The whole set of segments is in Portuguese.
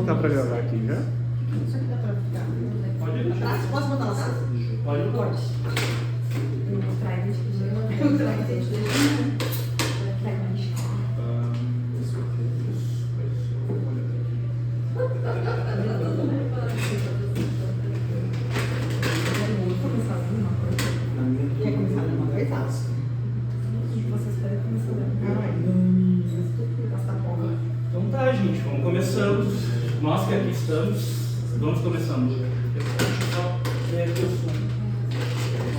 botar pra gravar aqui já? Isso aqui dá pra ficar. Pode deixar. Atrás? Posso botar lá atrás? Pode. Pode. Eu vou trazer isso. Quer começar a ler uma coisa? Vocês podem começar a ler. Então tá, gente, vamos começando. Nós que aqui estamos, vamos começando. Deixa eu só ver aqui o som.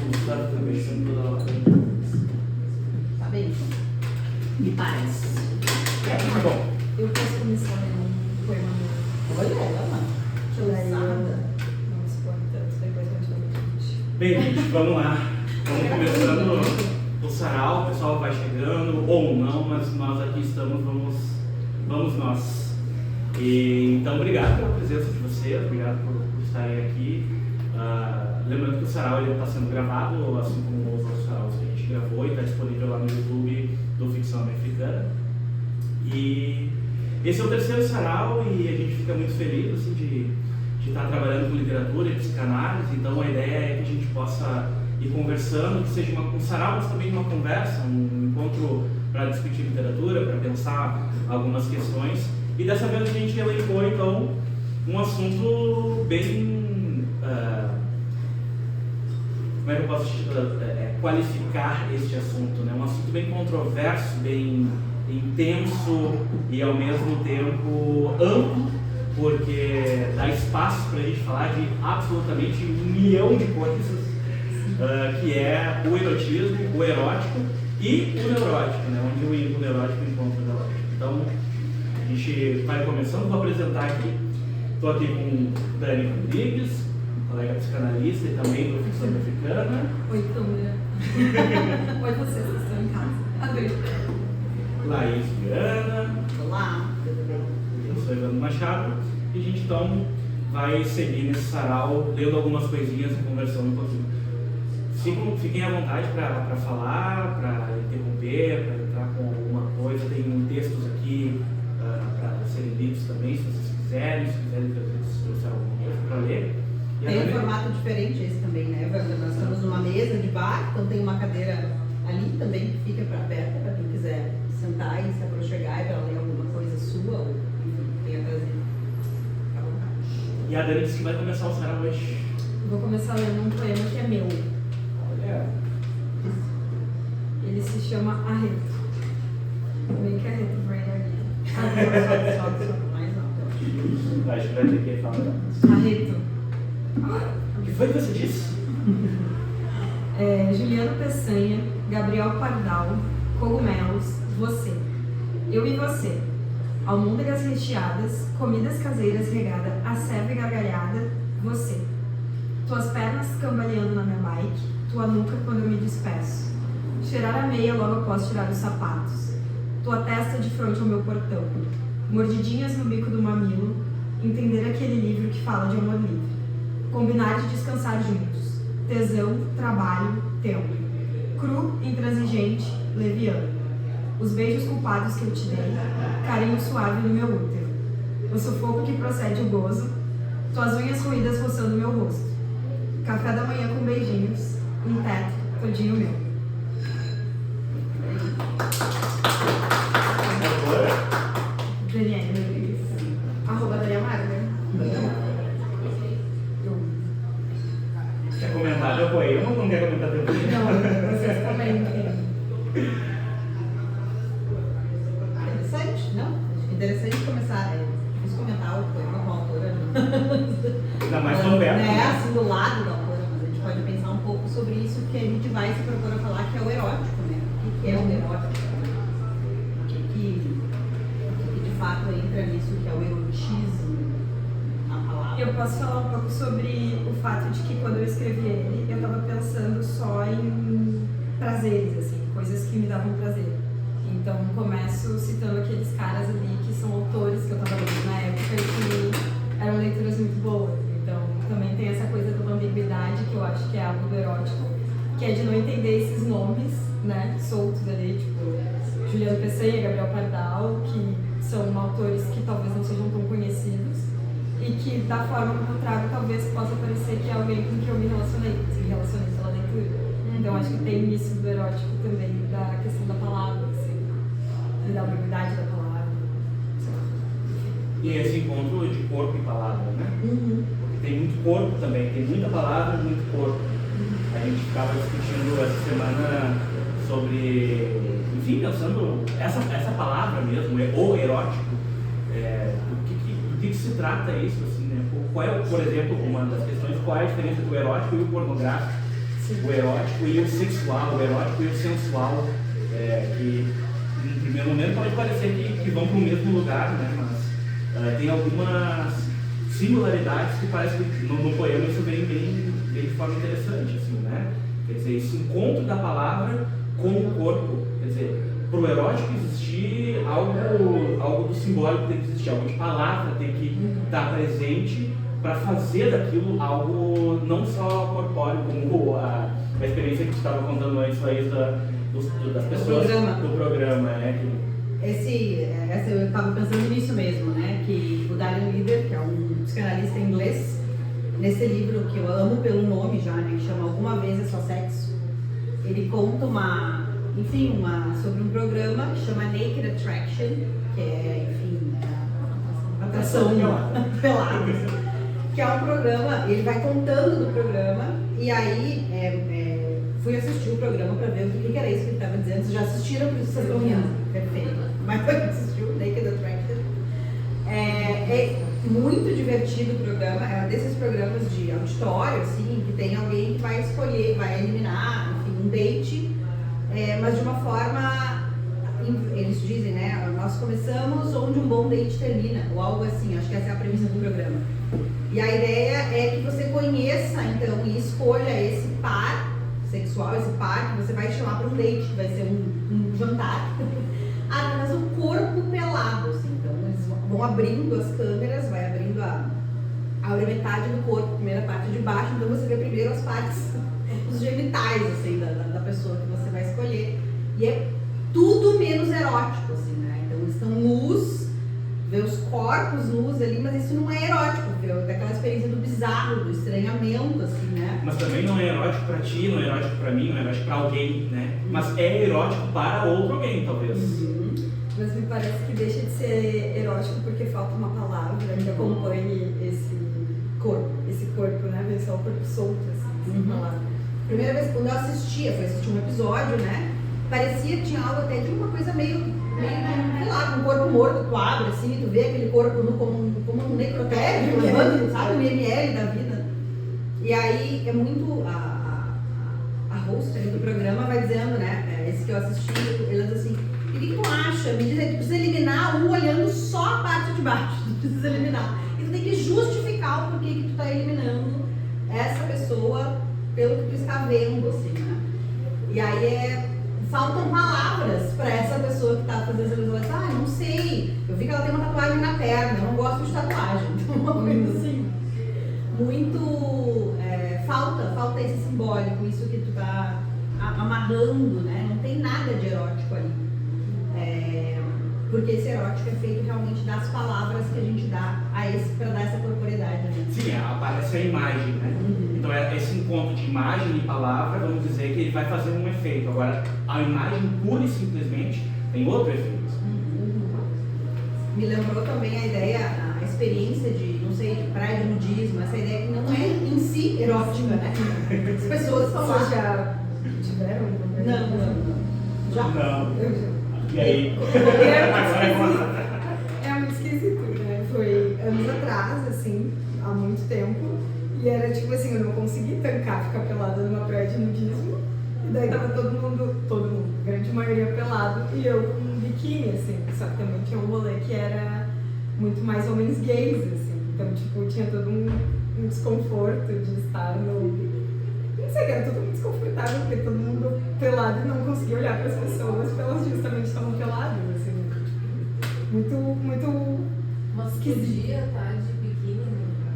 Vamos estar mexendo toda hora. Tá bem? Me parece. Tá bom. Eu posso começar lendo um poema meu. Olha ela, que ousada. Não expõe tanto, depois vai te fazer gente. Bem, gente, vamos lá. Vamos começando o sarau, o pessoal vai chegando, ou não, mas nós aqui estamos, vamos nós. E, então, obrigado pela presença de vocês, obrigado por estarem aqui. Lembrando que o sarau está sendo gravado, assim como os outros saraus que a gente gravou, e está disponível lá no YouTube do Ficção Americana. E esse é o terceiro sarau e a gente fica muito feliz assim, de estar trabalhando com literatura e psicanálise. Então a ideia é que a gente possa ir conversando, que seja um sarau, mas também uma conversa, um encontro para discutir literatura, para pensar algumas questões. E dessa vez a gente elencou então um assunto bem como é que eu posso qualificar este assunto, né? Um assunto bem controverso, bem intenso e ao mesmo tempo amplo, porque dá espaço para a gente falar de absolutamente 1 milhão de coisas, que é o erotismo, o erótico e o neurótico, né? Onde o neurótico encontra o neurótico. Então, a gente vai começando, vou apresentar aqui, estou aqui com o Dani Rodrigues, colega psicanalista e também do Ficção Americana. Oi, câmera. Oi, vocês que estão em casa. Adorei. Laís Viana. Olá, tudo bem? Eu sou Evandro Machado e a gente então vai seguir nesse sarau, lendo algumas coisinhas e conversando um pouquinho. Fiquem à vontade para falar, para interromper, para entrar com alguma coisa. Tem textos aqui para serem lidos também, se vocês quiserem, se quiserem trouxer alguma coisa para ler. Tem um formato diferente esse também, né, Evandro? Nós estamos numa mesa de bar, então tem uma cadeira ali também que fica aberta para quem quiser sentar e se aproxegar e para ler alguma coisa sua ou enfim, tenha trazido. Fica à vontade. E a Dani disse que vai começar o sarau hoje. Vou começar lendo um poema que é meu. Olha. Ele se chama Arreto. Make Arreto Brain Again. Sobe mais alto. Acho que vai ter que falar. Arreto. O que foi que você disse? Juliano Peçanha, Gabriel Pardal, Cogumelos, você. Eu e você. Almôndegas recheadas, comidas caseiras regada a ceva e gargalhada, você. Tuas pernas cambaleando na minha bike, tua nuca quando eu me despeço. Cheirar a meia logo após tirar os sapatos. Tua testa de frente ao meu portão. Mordidinhas no bico do mamilo, entender aquele livro que fala de amor livre. Combinar de descansar juntos. Tesão, trabalho, tempo. Cru, intransigente, leviano. Os beijos culpados que eu te dei, carinho suave no meu útero. O sufoco que procede o gozo, tuas unhas roídas roçando meu rosto. Café da manhã com beijinhos, um teto todinho meu. Daniela Rodrigues. @Daniela Marga. Quer comentar meu poema ou não quer comentar teu poema? Não, vocês comentem. Interessante, não? Acho que interessante começar. Vamos comentar o poema com a autora. Ainda mais tão perto. Né? Assim, do lado da autora, mas a gente pode pensar um pouco sobre isso que a gente vai se propor a falar, que é o erótico, né? O que é o erótico? O que de fato entra nisso que é o erotismo, a palavra? Eu posso falar um pouco sobre o fato de que quando eu escrevi ele, eu estava pensando só em prazeres, assim, coisas que me davam prazer. Então começo citando aqueles caras ali que são autores que eu estava lendo na época e que eram leituras muito boas. Então também tem essa coisa de uma ambiguidade que eu acho que é algo do erótico, que é de não entender esses nomes, né, soltos ali, tipo Juliano Peçanha, Gabriel Pardal, que são autores que talvez não sejam tão conhecidos. que da forma como eu trago, talvez possa parecer que é alguém com quem eu me relacionei pela leitura. Então acho que tem isso do erótico também, da questão da palavra, assim, e da ambiguidade da palavra. E esse encontro de corpo e palavra, né? Porque tem muito corpo também, tem muita palavra e muito corpo. A gente ficava discutindo essa semana sobre, enfim, pensando essa palavra mesmo, o erótico, do que se trata isso, assim, né? Qual é, por exemplo, uma das questões, qual é a diferença do erótico e o pornográfico? Sim. O erótico e o sexual, o erótico e o sensual, que em primeiro momento pode parecer que vão para o mesmo lugar, né? Mas tem algumas similaridades que parece que no poema isso vem de forma interessante, assim, né? Quer dizer, esse encontro da palavra com o corpo, quer dizer, para o erótico existir algo do simbólico tem que existir, algo de palavra tem que estar presente para fazer daquilo algo não só corpóreo, como a experiência que você estava contando antes aí das pessoas do programa, né? Eu estava pensando nisso mesmo, né? Que o Darian Lieder, que é um psicanalista inglês, nesse livro que eu amo pelo nome já, né? Que chama Alguma Vez é Só Sexo, ele conta sobre um programa que chama Naked Attraction, que é, enfim, atração pelada, que é um programa, ele vai contando do programa, e aí fui assistir o programa para ver o que era isso que ele estava dizendo. Vocês já assistiram, por isso vocês estão rindo, perfeito, mas foi assistiu Naked Attraction. É muito divertido o programa, é um desses programas de auditório, assim, que tem alguém que vai escolher, vai eliminar, enfim, um date, mas de uma forma, eles dizem, né, nós começamos onde um bom date termina, ou algo assim, acho que essa é a premissa do programa. E a ideia é que você conheça, então, e escolha esse par sexual, esse par que você vai chamar para um date, que vai ser um jantar, mas um corpo pelado, assim. Então eles vão abrindo as câmeras, vai abrindo a metade do corpo, a primeira parte de baixo, então você vê primeiro as partes, os genitais, assim, da pessoa que você vai escolher. E é tudo menos erótico, assim, né? Então eles estão nus, vê os corpos nus ali, mas isso não é erótico, daquela experiência do bizarro, do estranhamento, assim, né? Mas também não é erótico pra ti, não é erótico pra mim, não é erótico pra alguém, né? Mas é erótico para outro alguém, talvez. Mas me parece que deixa de ser erótico porque falta uma palavra que acompanhe esse corpo, né? Vem só o corpo solto, assim, sem palavra. Primeira vez quando eu assistia, foi assistir um episódio, né? Parecia que tinha algo até de uma coisa meio sei lá, com um corpo morto, tu abre assim, tu vê aquele corpo como um necrotério, sabe, um IML da vida. E aí é muito, a host ali do programa vai dizendo, né, esse que eu assisti, elas assim, o que tu acha? Me diz aí, tu precisa eliminar um olhando só a parte de baixo, tu precisa eliminar. E tu tem que justificar o porquê que tu tá eliminando essa pessoa pelo que tu está vendo, assim, né. E aí faltam palavras para essa pessoa que está fazendo essa visualização. Não sei, eu vi que ela tem uma tatuagem na perna, eu não gosto de tatuagem, então uma coisa assim, muito, falta esse simbólico, isso que tu tá amarrando, né, não tem nada de erótico ali, porque esse erótico é feito realmente das palavras que a gente dá para dar essa corporeidade, né? Sim, aparece a imagem, né? Então esse encontro de imagem e palavra, vamos dizer que ele vai fazer um efeito. Agora, a imagem pura e simplesmente tem outro efeito. Me lembrou também a ideia, a experiência de, não sei, de praia de nudismo, essa ideia que não é em si erótica, né? As pessoas estão lá. Já tiveram? Não. Já? Não. E aí? É muito esquisito, né? Foi anos atrás, assim, há muito tempo. E era tipo assim, eu não consegui tancar ficar pelada numa praia de nudismo. E daí tava todo mundo, grande maioria pelado. E eu com um biquíni, assim. Só que também tinha um rolê que era muito mais homens gays, assim. Então, tipo, tinha todo um desconforto de estar no... Não sei, era tudo muito desconfortável, porque todo mundo pelado e não conseguia olhar para as pessoas, porque elas justamente estavam peladas, assim. Muito Mas podia estar de biquíni?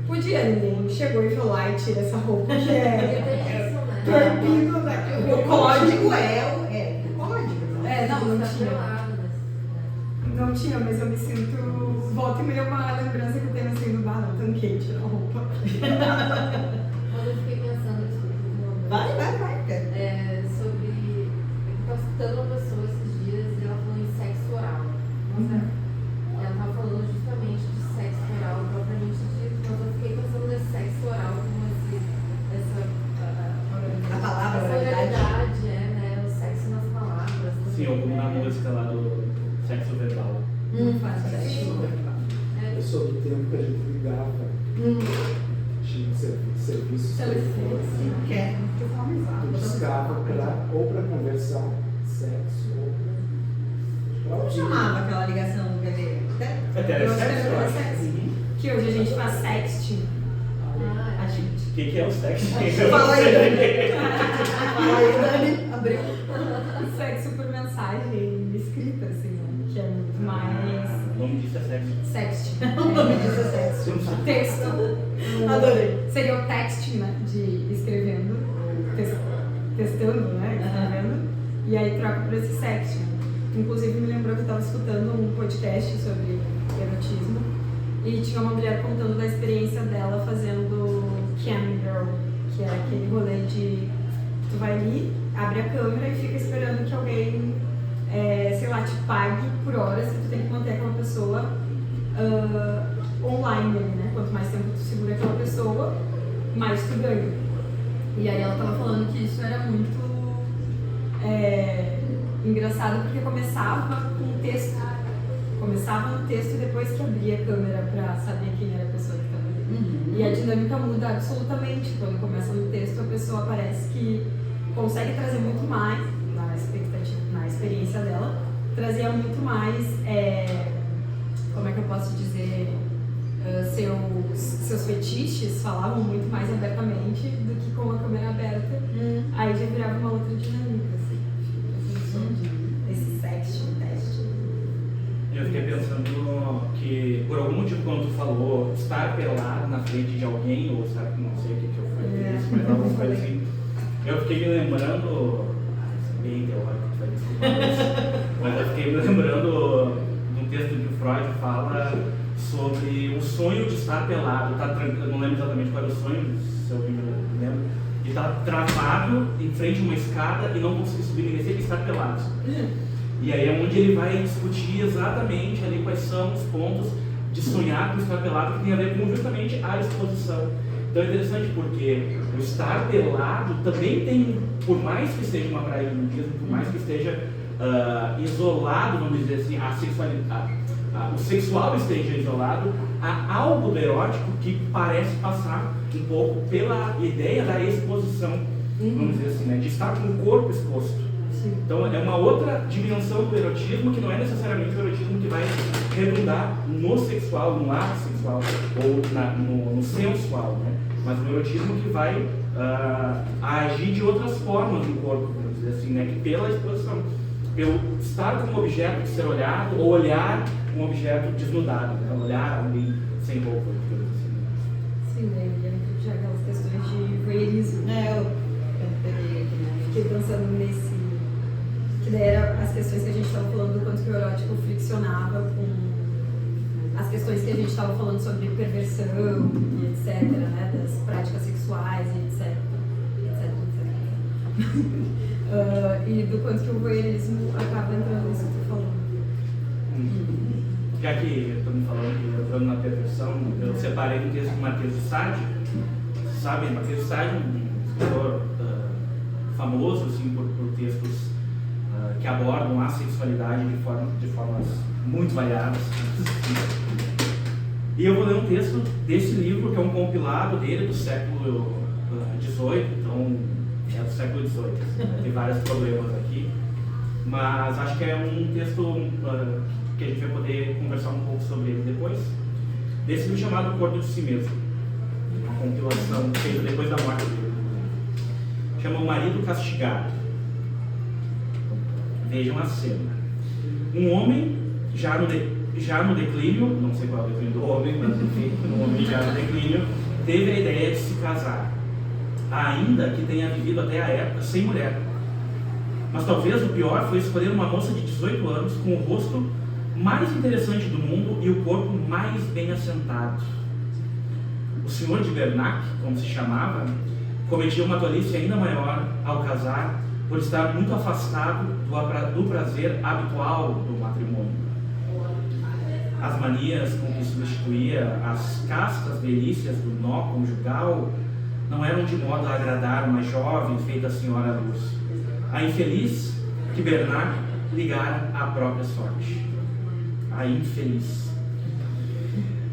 Podia, ninguém chegou e falou, ai, tira essa roupa que é Torpido, né? O código é o código. Não tá tinha. pelado, Não tinha, mas eu me sinto... Volta e meia uma lembrança que eu tenho assim do bar, não ninguém tira a roupa. Mas eu fiquei pensando, desculpa, Vai. sobre. Eu estava escutando uma pessoa esses dias e ela falou em sexo oral. Nossa, ela estava falando justamente de sexo oral propriamente dito, mas eu fiquei pensando nesse sexo oral como A palavra, essa a oralidade, né? O sexo nas palavras. Sim, ou como na música lá do sexo verbal. Não faz sexo. É sobre o tempo que a gente ligava. Tinha serviços Telefone. Quer Tu buscava ou para conversar, sexo, ou para Como ouvir. chamava aquela ligação do bebê? Até Eu acho que sexo, eu era acho. sexo. Uhum. Que hoje a gente faz sexting. Ah, A gente. O que é o sexo? Fala aí, Dani. Abriu. Sexo por mensagem escrita, assim, né? Que é muito mais. O nome disso é sexo. Sexting. O nome disso é sexo. Você não sabe. Texto. Adorei. Seria o texting, né? De escrevendo. Testando, né? Escrevendo. E aí troca por esse sexting. Inclusive me lembrou que eu estava escutando um podcast sobre erotismo. E tinha uma mulher contando da experiência dela fazendo cam girl, que é aquele rolê de tu vai ali, abre a câmera e fica esperando que alguém, sei lá, te pague por horas, que tu tem que manter aquela pessoa online ali, né? Quanto mais tempo tu segura aquela pessoa, mais tu ganha. E aí ela tava falando que isso era muito engraçado porque começava com o texto. Começava no texto e depois que abria a câmera pra saber quem era a pessoa que estava ali. E a dinâmica muda absolutamente. Quando começa no texto, a pessoa parece que consegue trazer muito mais, na experiência dela, trazia muito mais, como é que eu posso dizer, seus fetiches falavam muito mais abertamente do que com a câmera aberta. Aí já virava uma outra dinâmica, assim. Esse sexting, teste. Eu fiquei pensando que, por algum motivo, quando tu falou estar pelado na frente de alguém, ou sabe, não sei o que eu falei isso, mas alguma coisa assim, eu fiquei me lembrando, isso é bem teórico, tu vai desculpar isso, mas eu fiquei me lembrando de um texto que o Freud fala sobre o sonho de estar pelado, eu não lembro exatamente qual era o sonho, se eu me lembro, de estar travado em frente a uma escada e não conseguir subir nem descer e estar pelado. E aí é onde ele vai discutir exatamente ali quais são os pontos de sonhar com estar pelado que tem a ver com justamente a exposição. Então é interessante porque o estar pelado também tem, por mais que esteja uma praia de nudismo, por mais que esteja isolado, vamos dizer assim, a sexualidade, o sexual esteja isolado, há algo do erótico que parece passar um pouco pela ideia da exposição, vamos dizer assim, né, de estar com o corpo exposto. Então é uma outra dimensão do erotismo que não é necessariamente o erotismo que vai redundar no sexual, no ato sexual ou no sensual, né? Mas o erotismo que vai agir de outras formas no corpo, vamos dizer assim, né? Que pela exposição, pelo estar com um objeto de ser olhado ou olhar um objeto desnudado, né? Olhar alguém sem roupa, digamos assim. Sim, daí já aquelas questões de voyeurismo. Eu peguei aqui, né? Fiquei pensando nesse. Que daí eram as questões que a gente estava falando do quanto que o erótico friccionava com as questões que a gente estava falando sobre perversão e etc, né, das práticas sexuais e etc. E do quanto que o voyeurismo acaba entrando nisso que tu falou. Já que estamos falando, entrando na perversão, eu separei um texto do Marquês de Sade. Sabe, Marquês de Sade, um escritor famoso assim, por textos que abordam a sexualidade de formas muito variadas. E eu vou ler um texto desse livro, que é um compilado dele do século XVIII, então é do século XVIII, né? Tem vários problemas aqui, mas acho que é um texto que a gente vai poder conversar um pouco sobre ele depois. Desse livro chamado Corpo de Si Mesmo, uma compilação feita depois da morte dele. Chama O Marido Castigado. Vejam a cena. Um homem já no declínio, não sei qual é o declínio do homem, mas enfim, um homem já no declínio, teve a ideia de se casar, ainda que tenha vivido até a época sem mulher. Mas talvez o pior foi escolher uma moça de 18 anos com o rosto mais interessante do mundo e o corpo mais bem assentado. O senhor de Bernac, como se chamava, cometia uma tolice ainda maior ao casar, por estar muito afastado do prazer habitual do matrimônio. As manias com que substituía as castas delícias do nó conjugal não eram de modo a agradar uma jovem feita senhora Luz, a infeliz que Bernac ligara à própria sorte. A infeliz.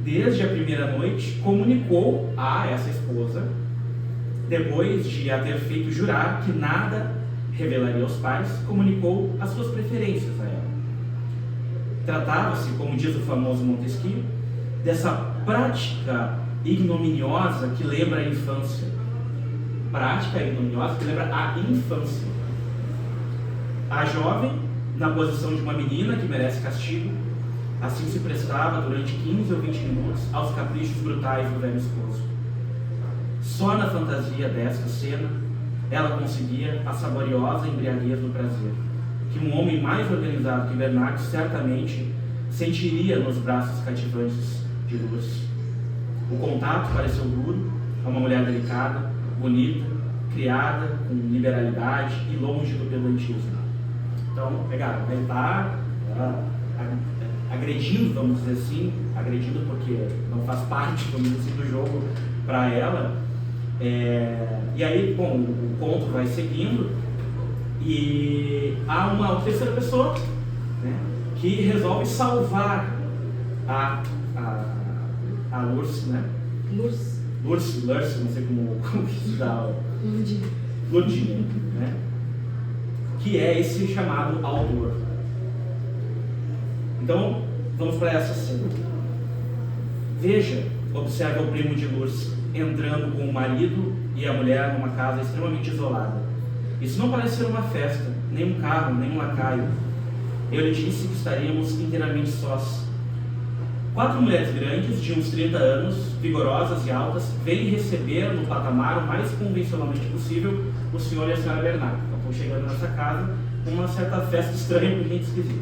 Desde a primeira noite, comunicou a essa esposa, depois de a ter feito jurar que nada revelaria aos pais, comunicou as suas preferências a ela. Tratava-se, como diz o famoso Montesquieu, dessa prática ignominiosa que lembra a infância. Prática ignominiosa que lembra a infância. A jovem, na posição de uma menina que merece castigo, assim se prestava durante 15 ou 20 minutos aos caprichos brutais do velho esposo. Só na fantasia desta cena, ela conseguia a saboriosa embriaguez do prazer, que um homem mais organizado que Bernac certamente sentiria nos braços cativantes de Luz. O contato pareceu duro a uma mulher delicada, bonita, criada com liberalidade e longe do pedantismo. Então, pegaram, ele está agredindo, vamos dizer assim, agredindo porque não faz parte, vamos dizer assim, do jogo para ela. E aí, bom, o conto vai seguindo e há uma terceira pessoa, né, que resolve salvar a Lurce, né? Lurce, não sei como que se dá. Lurdinha, né? Que é esse chamado Aldur. Então, vamos para essa cena. Veja, observa o primo de Lurce entrando com o marido e a mulher numa casa extremamente isolada. Isso não parece ser uma festa, nem um carro, nem um lacaio. Eu lhe disse que estaríamos inteiramente sós. 4 mulheres grandes, de uns 30 anos, vigorosas e altas, vêm receber no patamar o mais convencionalmente possível o senhor e a senhora Bernac. Então, estão chegando nessa casa com uma certa festa estranha, com gente esquisita.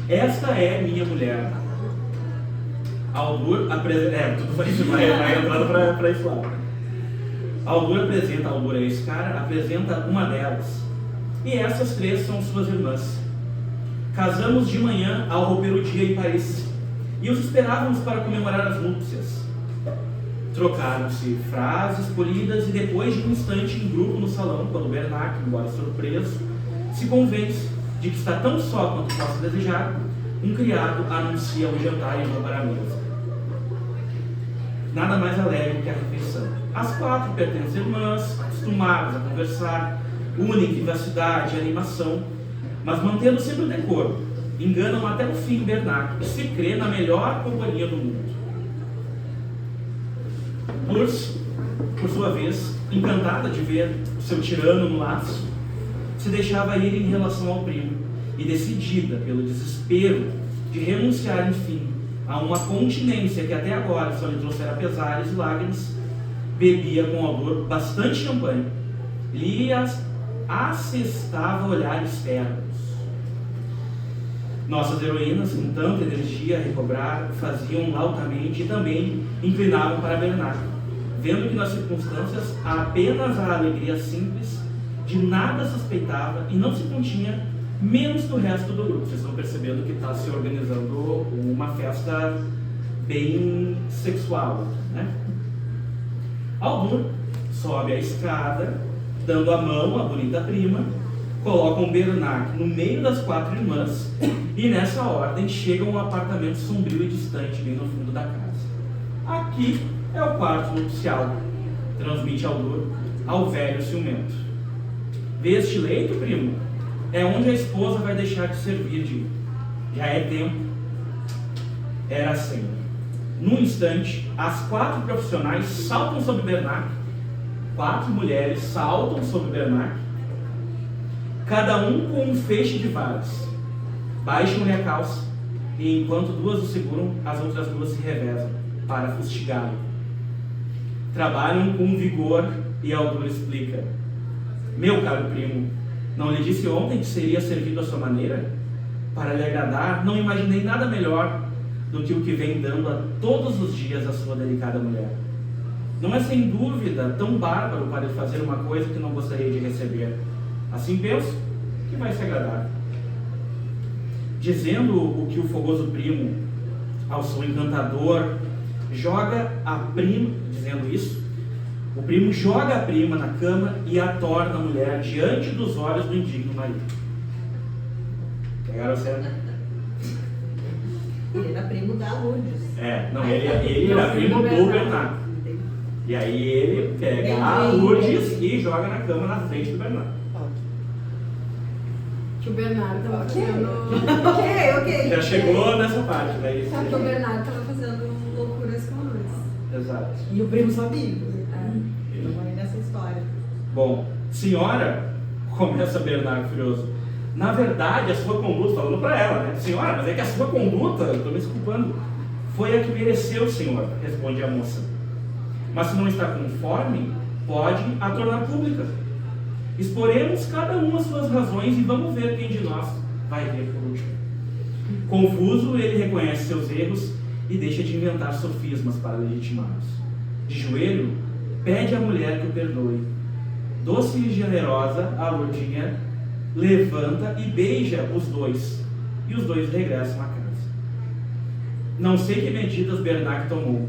Esta é minha mulher. Aldur apresenta... tudo vai entrando para esse lado. Aldur é esse cara, apresenta uma delas. E essas 3 são suas irmãs. Casamos de manhã ao romper o dia em Paris. E os esperávamos para comemorar as núpcias. Trocaram-se frases polidas e depois de um instante em grupo no salão, quando Bernac, embora surpreso, se convence de que está tão só quanto possa desejar, um criado anuncia o jantar e vão para a mesa. Nada mais alegre que a refeição. As 4 pertencem irmãs, acostumadas a conversar, unem vivacidade e animação, mas mantendo sempre o decoro. Enganam até o fim Bernac e se crê na melhor companhia do mundo. Lurce, por sua vez, encantada de ver o seu tirano no laço, se deixava ir em relação ao primo e decidida pelo desespero de renunciar, enfim, a uma continência que até agora só lhe trouxera pesares e lágrimas, bebia com Aldur bastante champanhe, lhe assestava olhares ternos. Nossas heroínas, com tanta energia a recobrar, faziam lautamente e também inclinavam para Bernac, vendo que nas circunstâncias apenas a alegria simples de nada suspeitava e não se continha menos do resto do grupo. Vocês estão percebendo que está se organizando uma festa bem sexual, né? Aldur sobe a escada, dando a mão à bonita prima, colocam Bernac no meio das 4 irmãs e nessa ordem chegam a um apartamento sombrio e distante, bem no fundo da casa. Aqui é o quarto nupcial, transmite Aldur ao velho ciumento. Vê este leito, primo? É onde a esposa vai deixar de ser virgem. Já é tempo. Era assim. Num instante, as 4 profissionais saltam sobre Bernac. 4 mulheres saltam sobre Bernac, cada um com um feixe de varas. Baixam-lhe a calça, e enquanto 2 o seguram, as outras 2 se revezam para fustigá-lo. Trabalham com vigor e Aldur explica: meu caro primo, não lhe disse ontem que seria servido à sua maneira? Para lhe agradar, não imaginei nada melhor do que o que vem dando a todos os dias a sua delicada mulher. Não é sem dúvida tão bárbaro para ele fazer uma coisa que não gostaria de receber. Assim penso que vai se agradar. Dizendo o que o fogoso primo ao seu encantador joga a prima, dizendo isso, o primo joga a prima na cama e a torna mulher diante dos olhos do indigno marido. Pegaram a cena? Ele era primo da Lourdes. Não, ele era primo do Bernardo. E aí ele pega a Lourdes e joga na cama na frente do Bernardo. Que o Bernardo tava fazendo. Ok. Já chegou nessa parte, daí. Sabe que o Bernardo tava fazendo loucuras com a Lourdes. Exato. E o primo sabia. Não vai nessa história. Bom, senhora, começa Bernardo furioso. Na verdade, a sua conduta, falando para ela, né? Senhora, mas é que a sua conduta, estou me desculpando, foi a que mereceu, senhor, responde a moça. Mas se não está conforme, pode a tornar pública. Exporemos cada um as suas razões e vamos ver quem de nós vai ver por último. Confuso, ele reconhece seus erros e deixa de inventar sofismas para legitimá-los. De joelho, pede à mulher que o perdoe. Doce e generosa, a Lourdinha levanta e beija os dois, e os dois regressam à casa. Não sei que medidas Bernard tomou,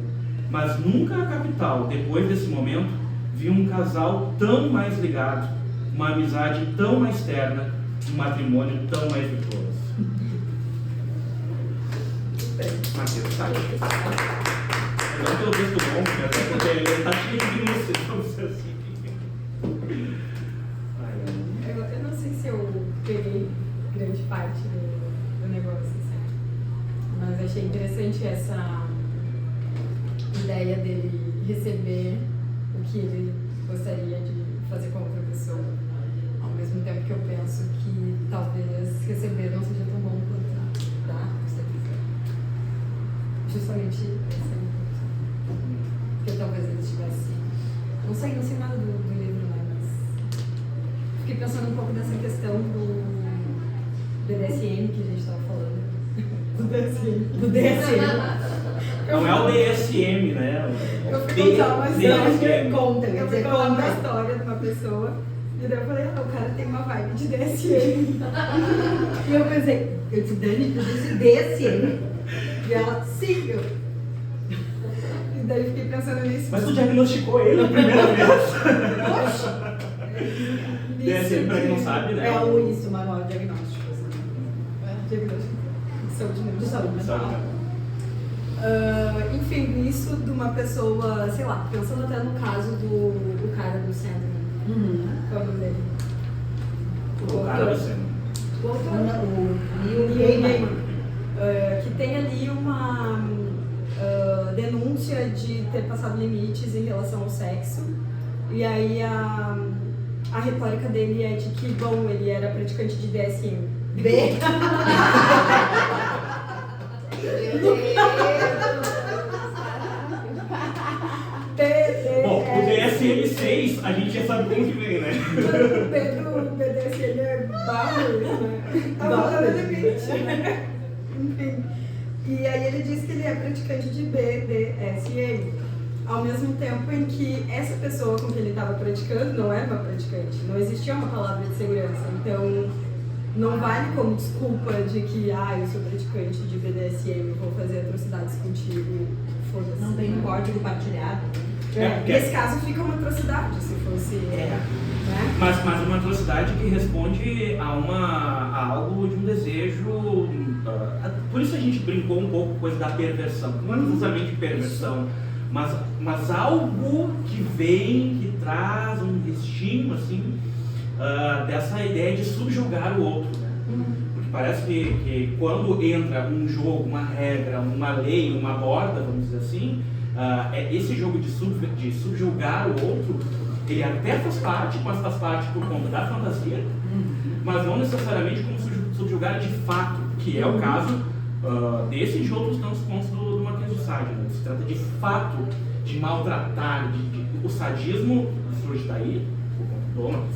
mas nunca a capital, depois desse momento, viu um casal tão mais ligado, uma amizade tão mais terna, um matrimônio tão mais virtuoso. Mateus, tá aí. Eu não tenho o texto bom, até porque ele está cheio de minúcias, vamos dizer assim. Eu não sei se eu peguei grande parte do negócio, assim. Mas achei interessante essa ideia dele receber o que ele gostaria de fazer com outra pessoa. Ao mesmo tempo que eu penso que talvez receber não seja tão bom quanto dar, justamente essa porque talvez ele tivesse. Não sei nada do livro, né? Mas fiquei pensando um pouco nessa questão do BDSM que a gente estava falando. Do DSM. Não é o DSM, né? Eu fui contar uma história. Conta, Eu fui contar uma história de uma pessoa. E daí eu falei, o cara tem uma vibe de DSM. E eu pensei, eu disse, Dani, tu disse DSM. E ela, sim, E daí eu fiquei pensando nisso. Mas tu diagnosticou ele na primeira vez. poxa. DSM, pra quem não sabe, né? É o manual de diagnóstico. Diagnóstico de saúde mental. De saúde mental. Enfim, isso de uma pessoa, sei lá, pensando até no caso do cara do Sandman. Qual é o nome dele? O cara do Sandman. O autor. O Neil Gaiman. Gaiman. Que tem ali uma denúncia de ter passado limites em relação ao sexo. E aí a retórica dele é de que, bom, ele era praticante de DSM. B. Bom, o DSM-6 a gente já sabe como que vem, né? O BDSM é barro, né? Tá falando limite, né? Enfim. E aí ele diz que ele é praticante de BDSM. Ao mesmo tempo em que essa pessoa com quem ele estava praticando não era uma praticante. Não existia uma palavra de segurança. Então, não vale como desculpa de que, eu sou praticante de BDSM, vou fazer atrocidades contigo, foda-se. Não tem um código partilhado. Nesse caso fica uma atrocidade, se fosse. Né? Mas uma atrocidade que responde a algo de um desejo. Por isso a gente brincou um pouco com coisa da perversão. Não é necessariamente perversão, mas algo que vem, que traz um restinho assim. Dessa ideia de subjugar o outro, né? Porque parece que quando entra um jogo, uma regra, uma lei, uma borda, vamos dizer assim, esse jogo de subjugar o outro, ele até faz parte, mas faz parte por conta da fantasia, mas não necessariamente como subjugar de fato, que é o caso desse e de outros tantos pontos do Marquês de Sade, né? Se trata de fato de maltratar, o sadismo surge daí,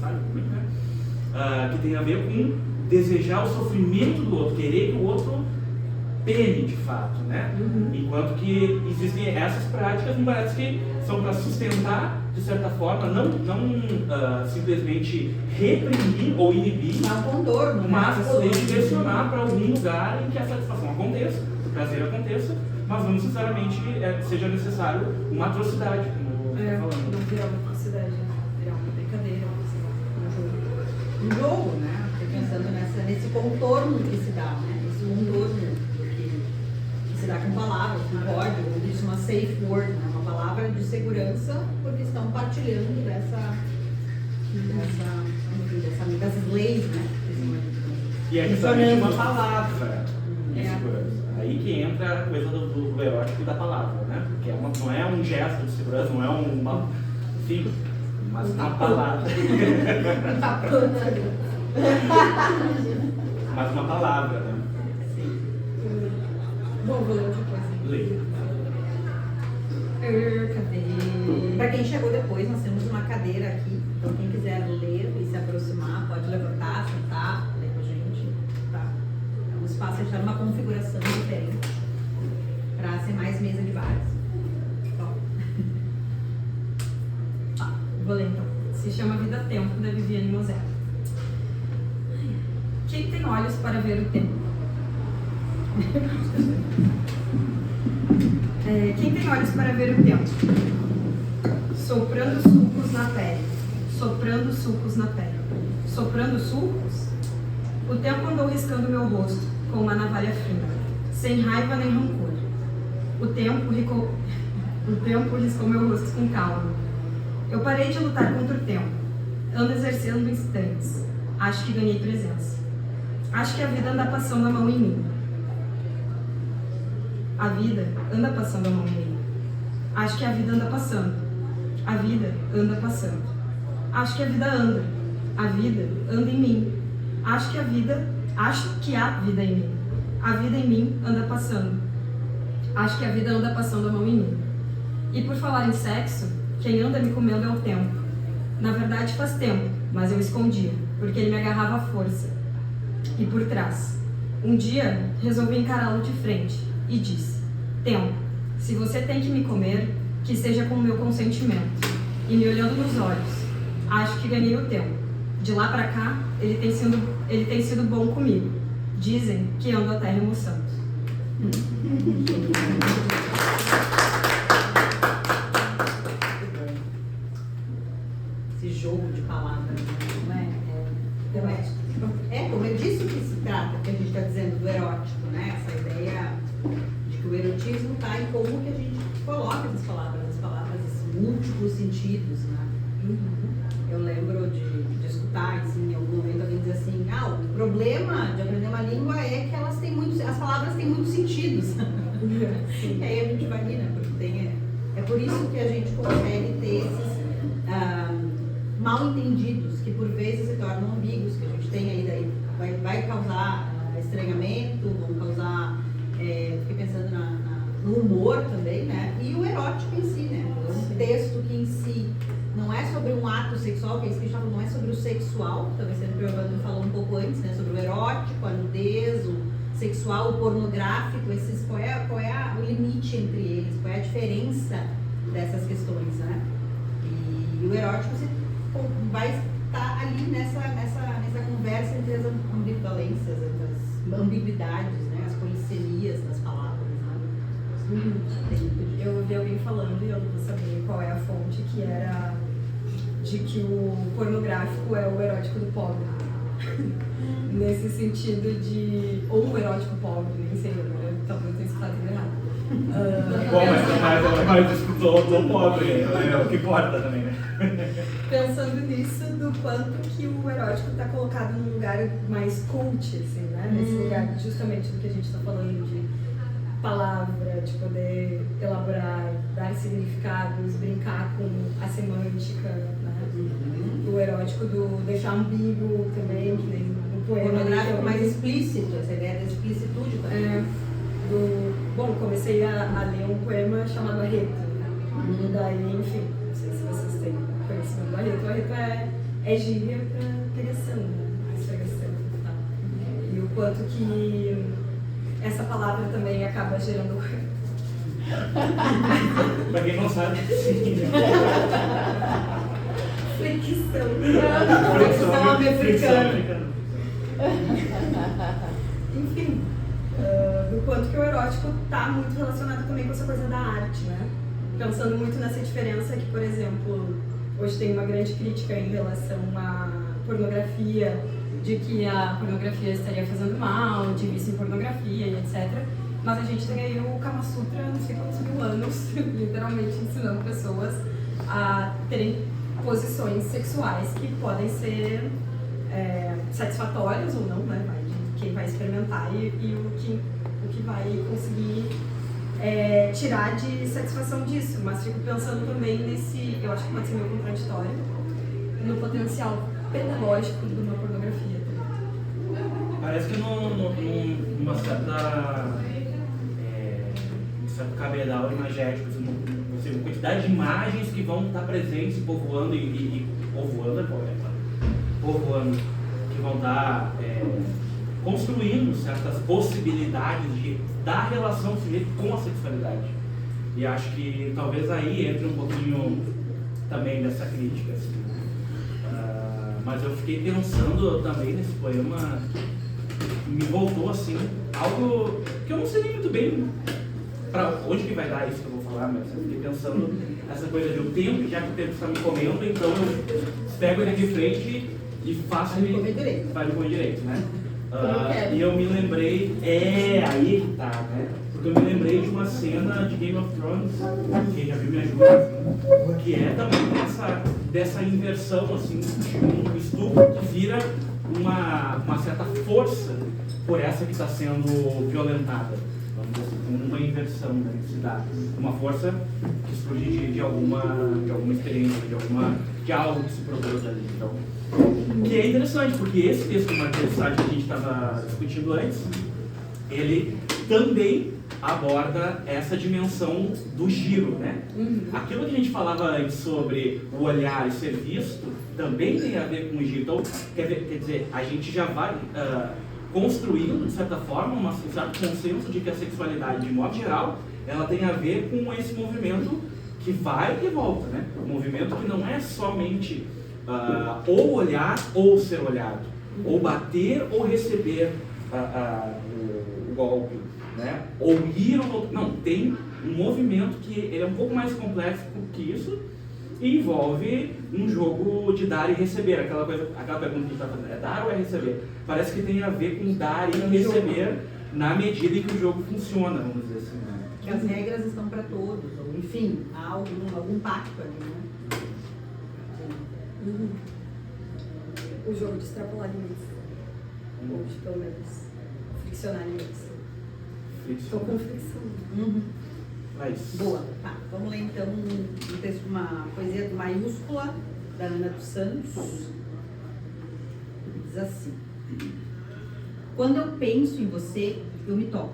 sabe? Que tem a ver com desejar o sofrimento do outro, querer que o outro pene de fato, né? Enquanto que existem essas práticas, me parece que são para sustentar, de certa forma, não simplesmente reprimir ou inibir, Dá um contorno, né? mas poder direcionar para algum lugar em que a satisfação aconteça, o prazer aconteça, mas não necessariamente seja necessário uma atrocidade, como você está falando. Não virar uma atrocidade, virar uma brincadeira, sei lá, Um jogo, né? Fiquei pensando nesse contorno que se dá, né? Esse contorno que se dá com palavras, com código, ou diz uma safe word, né? Uma palavra de segurança, porque estão partilhando dessas leis, né? E é justamente uma palavra de segurança. Aí que entra a coisa do erótico da palavra, né? Porque não é um gesto de segurança, não é uma. Enfim, mas uma palavra. Mas uma palavra, né? Sim. Bom, vou ler outra coisa. Leia. Cadê? Para quem chegou depois, nós temos uma cadeira aqui. Então, quem quiser ler e se aproximar, pode levantar, sentar, ler com a gente. Tá? É um espaço deixar uma configuração diferente para ser mais mesa de bares. Então, Vou ler então. Se chama Vida Tempo, da Viviane Mosella. Quem tem olhos para ver o tempo? Quem tem olhos para ver o tempo? Soprando sulcos na pele. Soprando sulcos na pele. Soprando sulcos? O tempo andou riscando meu rosto com uma navalha fina, sem raiva nem rancor. O tempo riscou meu rosto com calma. Eu parei de lutar contra o tempo. Ando exercendo instantes. Acho que ganhei presença. Acho que a vida anda passando a mão em mim. A vida anda passando a mão em mim. Acho que a vida anda passando. A vida anda passando. Acho que a vida anda. A vida anda em mim. Acho que há vida em mim. A vida em mim anda passando. Acho que a vida anda passando a mão em mim. E por falar em sexo, quem anda me comendo é o tempo. Na verdade faz tempo, mas eu escondia, porque ele me agarrava à força. E por trás. Um dia, resolvi encará-lo de frente e disse: tempo, se você tem que me comer, que seja com o meu consentimento. E me olhando nos olhos, acho que ganhei o tempo. De lá pra cá, ele tem sido bom comigo. Dizem que ando até remoçando. esse jogo de palavras, não é? Como é disso que se trata, que a gente está dizendo do erótico, né? Essa ideia de que o erotismo está em como que a gente coloca as palavras, esses múltiplos sentidos, né? Eu lembro de escutar, assim, em algum momento alguém dizer assim, o problema de aprender uma língua é que as palavras têm muitos sentidos. E aí a gente vai rir, né? Porque é por isso que a gente consegue ter esses mal entendidos, que por vezes se tornam ambíguos, que a gente tem aí, daí vai causar estranhamento, vão causar, fiquei pensando no humor também, né? E o erótico em si, né? Um texto que em si não é sobre um ato sexual, que é isso que a gente fala, não é sobre o sexual, talvez sempre o Evandro falou um pouco antes, né? Sobre o erótico, a nudez, o sexual, o pornográfico, qual é o limite entre eles, qual é a diferença dessas questões, né? E o erótico vai estar ali nessa conversa entre as ambivalências, entre as ambiguidades, né? As polissemias das palavras, né? Eu ouvi alguém falando, e eu não vou saber qual é a fonte, que era de que o pornográfico é o erótico do pobre. Nesse sentido de... Ou o erótico pobre, nem sei, talvez eu tenha escutado errado. Bom, mas escutou do pobre, é o que importa também, né? Pensando nisso, do quanto que o erótico está colocado num lugar mais cult, assim, né? Nesse lugar justamente do que a gente está falando de palavra, de poder elaborar, dar significados, brincar com a semântica, né? O erótico do deixar ambíguo também, que nem no poema. Pornográfico mais explícito, essa ideia da explicitude também. Bom, comecei a ler um poema chamado Arreto. E daí, enfim, não sei se vocês têm conhecimento do Arreto. O Arreto é gíria para pegação, né? Esfregação e tal. E o quanto que essa palavra também acaba gerando Pra quem não sabe, fricção. fricção americana. Enfim, do quanto que o erótico está muito relacionado também com essa coisa da arte, né? Pensando muito nessa diferença que, por exemplo, hoje tem uma grande crítica em relação à pornografia, de que a pornografia estaria fazendo mal, de vício em pornografia e etc. Mas a gente tem aí o Kama Sutra, não sei quantos mil anos, literalmente ensinando pessoas a terem posições sexuais que podem ser satisfatórias ou não, né? Vai de quem vai experimentar e o que vai conseguir tirar de satisfação disso. Mas fico pensando também nesse, eu acho que pode ser meio contraditório, no potencial pedagógico de uma pornografia também. parece que numa certa certo cabedal imagético, assim, uma quantidade de imagens que vão estar presentes e povoando povoando, que vão estar construindo certas possibilidades da relação civil com a sexualidade. E acho que talvez aí entre um pouquinho também dessa crítica. Assim. Mas eu fiquei pensando também nesse poema, me voltou assim, algo que eu não sei nem muito bem para onde que vai dar isso que eu vou falar, mas eu fiquei pensando nessa coisa de o tempo, já que o tempo está me comendo, então eu pego ele de frente e faço ele comer direito, né? E eu me lembrei, aí que tá, né? Porque eu me lembrei de uma cena de Game of Thrones, quem já viu me ajuda, assim, que é também dessa inversão, assim, de um estupro que vira uma certa força por essa que está sendo violentada. Vamos dizer assim, uma inversão da necessidade. Uma força que surge de alguma experiência, de algo que se produz ali. Então, que é interessante, porque esse texto do Marquês de Sade que a gente estava discutindo antes, ele também aborda essa dimensão do giro, né? Aquilo que a gente falava antes sobre o olhar e ser visto, também tem a ver com o giro. Então, quer dizer, a gente já vai construindo, de certa forma, um certo consenso de que a sexualidade, de modo geral, ela tem a ver com esse movimento que vai e volta, né? Um movimento que não é somente ou olhar ou ser olhado, ou bater ou receber o golpe, né? Ou ir ou voltar. Não, tem um movimento que ele é um pouco mais complexo que isso e envolve um jogo de dar e receber. Aquela pergunta que a gente está fazendo, é dar ou é receber? Parece que tem a ver com dar e receber na medida em que o jogo funciona, vamos dizer assim. Né? Que as regras estão para todos, ou enfim, há algum pacto ali, né? O jogo de extrapolar limites. Ou de, pelo menos, friccionar limites. Estou com fricção. Mas... Boa. Tá, vamos ler então um texto, uma poesia do Maiúscula, da Ana dos Santos. Diz assim: quando eu penso em você, eu me toco.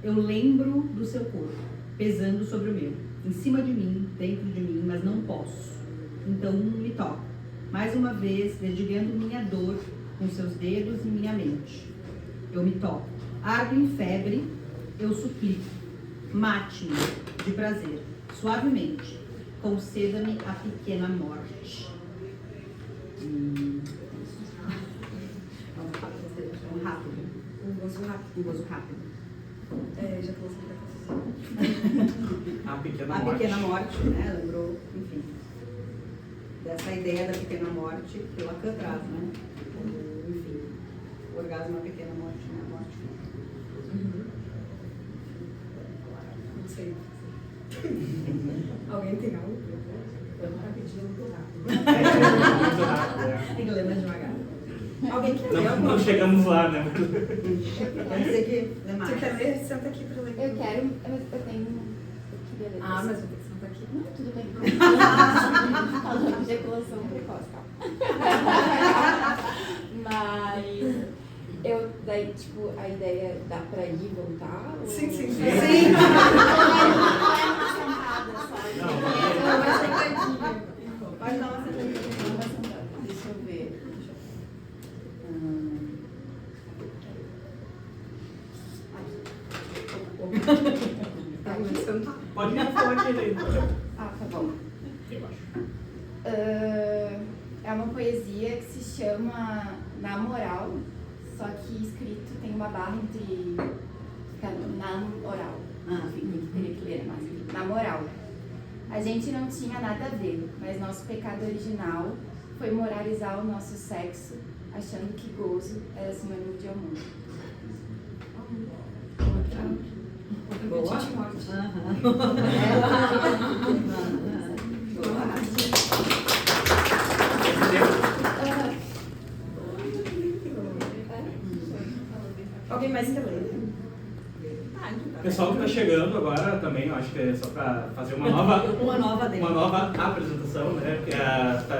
Eu lembro do seu corpo, pesando sobre o meu, em cima de mim, dentro de mim, mas não posso. Então me toco, mais uma vez, dedilhando minha dor com seus dedos e minha mente. Eu me toco, ardo em febre, eu suplico, mate-me de prazer, suavemente, conceda-me a pequena morte. Rápido. Um gozo rápido. Um gozo rápido. Já que você A pequena A morte. pequena morte, né? Lembrou, enfim, dessa ideia da pequena morte que o Lacan traz, né? Enfim, o orgasmo é a pequena morte, né? A morte. não sei. Alguém tem algo? Eu não rapidinho, muito rápido. Tem que ler mais devagar. Alguém quer ler alguma Não coisa? chegamos lá, né? Quer dizer que lê mais. Você quer ler? Senta aqui para ler. Eu quero, mas eu tenho que beber. Ah, mas eu tenho que sentar aqui. Não, tudo bem. Falando de ejaculação precoce, calma. Mas daí, tipo, a ideia dá pra ir e voltar? Ou... Sim. Sim. Não é uma sentada só. Não, Vai sentadinha. Pode dar uma sentadinha. Uma sentada. Deixa eu ver. Ah, tá bom. Eu acho. É uma poesia que se chama Na Moral, só que escrito tem uma barra entre na oral. Enfim, teria que ler mais. Na moral. A gente não tinha nada a ver, mas nosso pecado original foi moralizar o nosso sexo, achando que gozo era sinônimo de amor. Boa. Alguém mais quer ler? Pessoal que está chegando agora também, eu acho que é só para fazer uma nova apresentação, né? Porque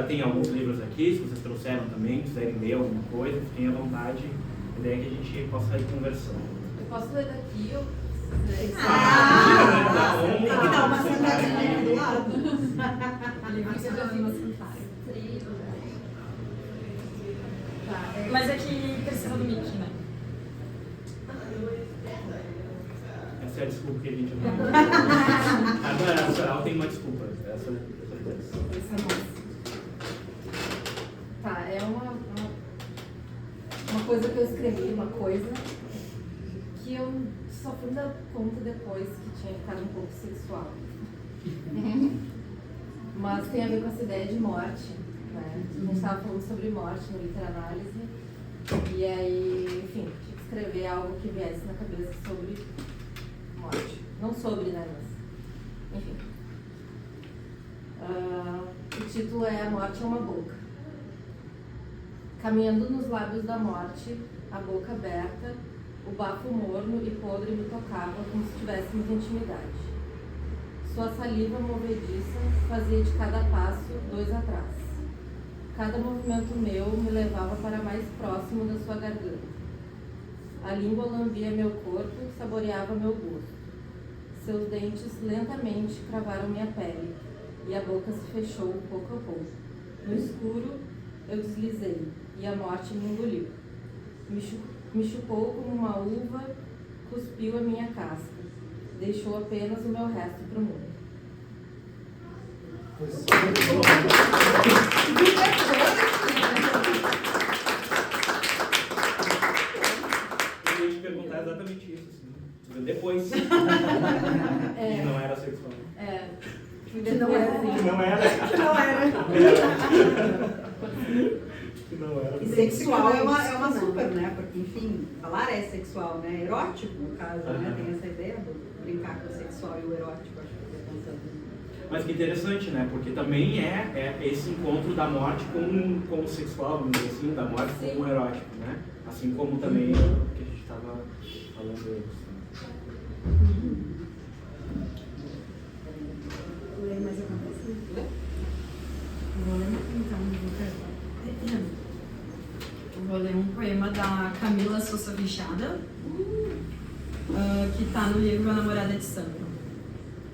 tem alguns livros aqui, se vocês trouxeram também, quiserem ler alguma coisa, fiquem à vontade. A ideia é que a gente possa ir conversando. Eu posso ler daqui ou... Tem que dar uma sentadinha do lado. Mas é que precisa do mic, né? Essa é a desculpa que a gente não Agora, a Soral tem uma desculpa. Essa é Tá, é uma coisa que eu escrevi, uma coisa que eu só fui dar conta depois que tinha ficado um pouco sexual. Mas tem a ver com essa ideia de morte, né? A gente estava falando sobre morte no Literanálise. E aí, enfim, tinha que escrever algo que viesse na cabeça sobre morte. Não sobre, né? Mas, enfim. O título é A Morte é uma Boca. Caminhando nos lábios da morte, a boca aberta, o bafo morno e podre me tocava como se tivéssemos intimidade. Sua saliva movediça fazia de cada passo 2 atrás. Cada movimento meu me levava para mais próximo da sua garganta. A língua lambia meu corpo, saboreava meu gosto. Seus dentes lentamente cravaram minha pele e a boca se fechou pouco a pouco. No escuro, eu deslizei e a morte me engoliu. Me chupou como uma uva, cuspiu a minha casca. Deixou apenas o meu resto para o mundo. Eu ia te perguntar exatamente isso, assim. Depois. E não era sexual. Que não era assim. Que não era. Que não era. E sexual é uma super, né? Porque, enfim, falar é sexual, né? Erótico, no caso, né? Tem essa ideia de brincar com o sexual e o erótico, acho que eu estou pensando. Mas que interessante, né? Porque também é esse encontro da morte com o sexual, vamos dizer assim, da morte com o erótico, né? Assim como também o que a gente estava falando antes. Lê mais alguma coisa? Vou ler então, vou ler um poema da Camila Sousa Vichada, que está no livro A Namorada de Sandro.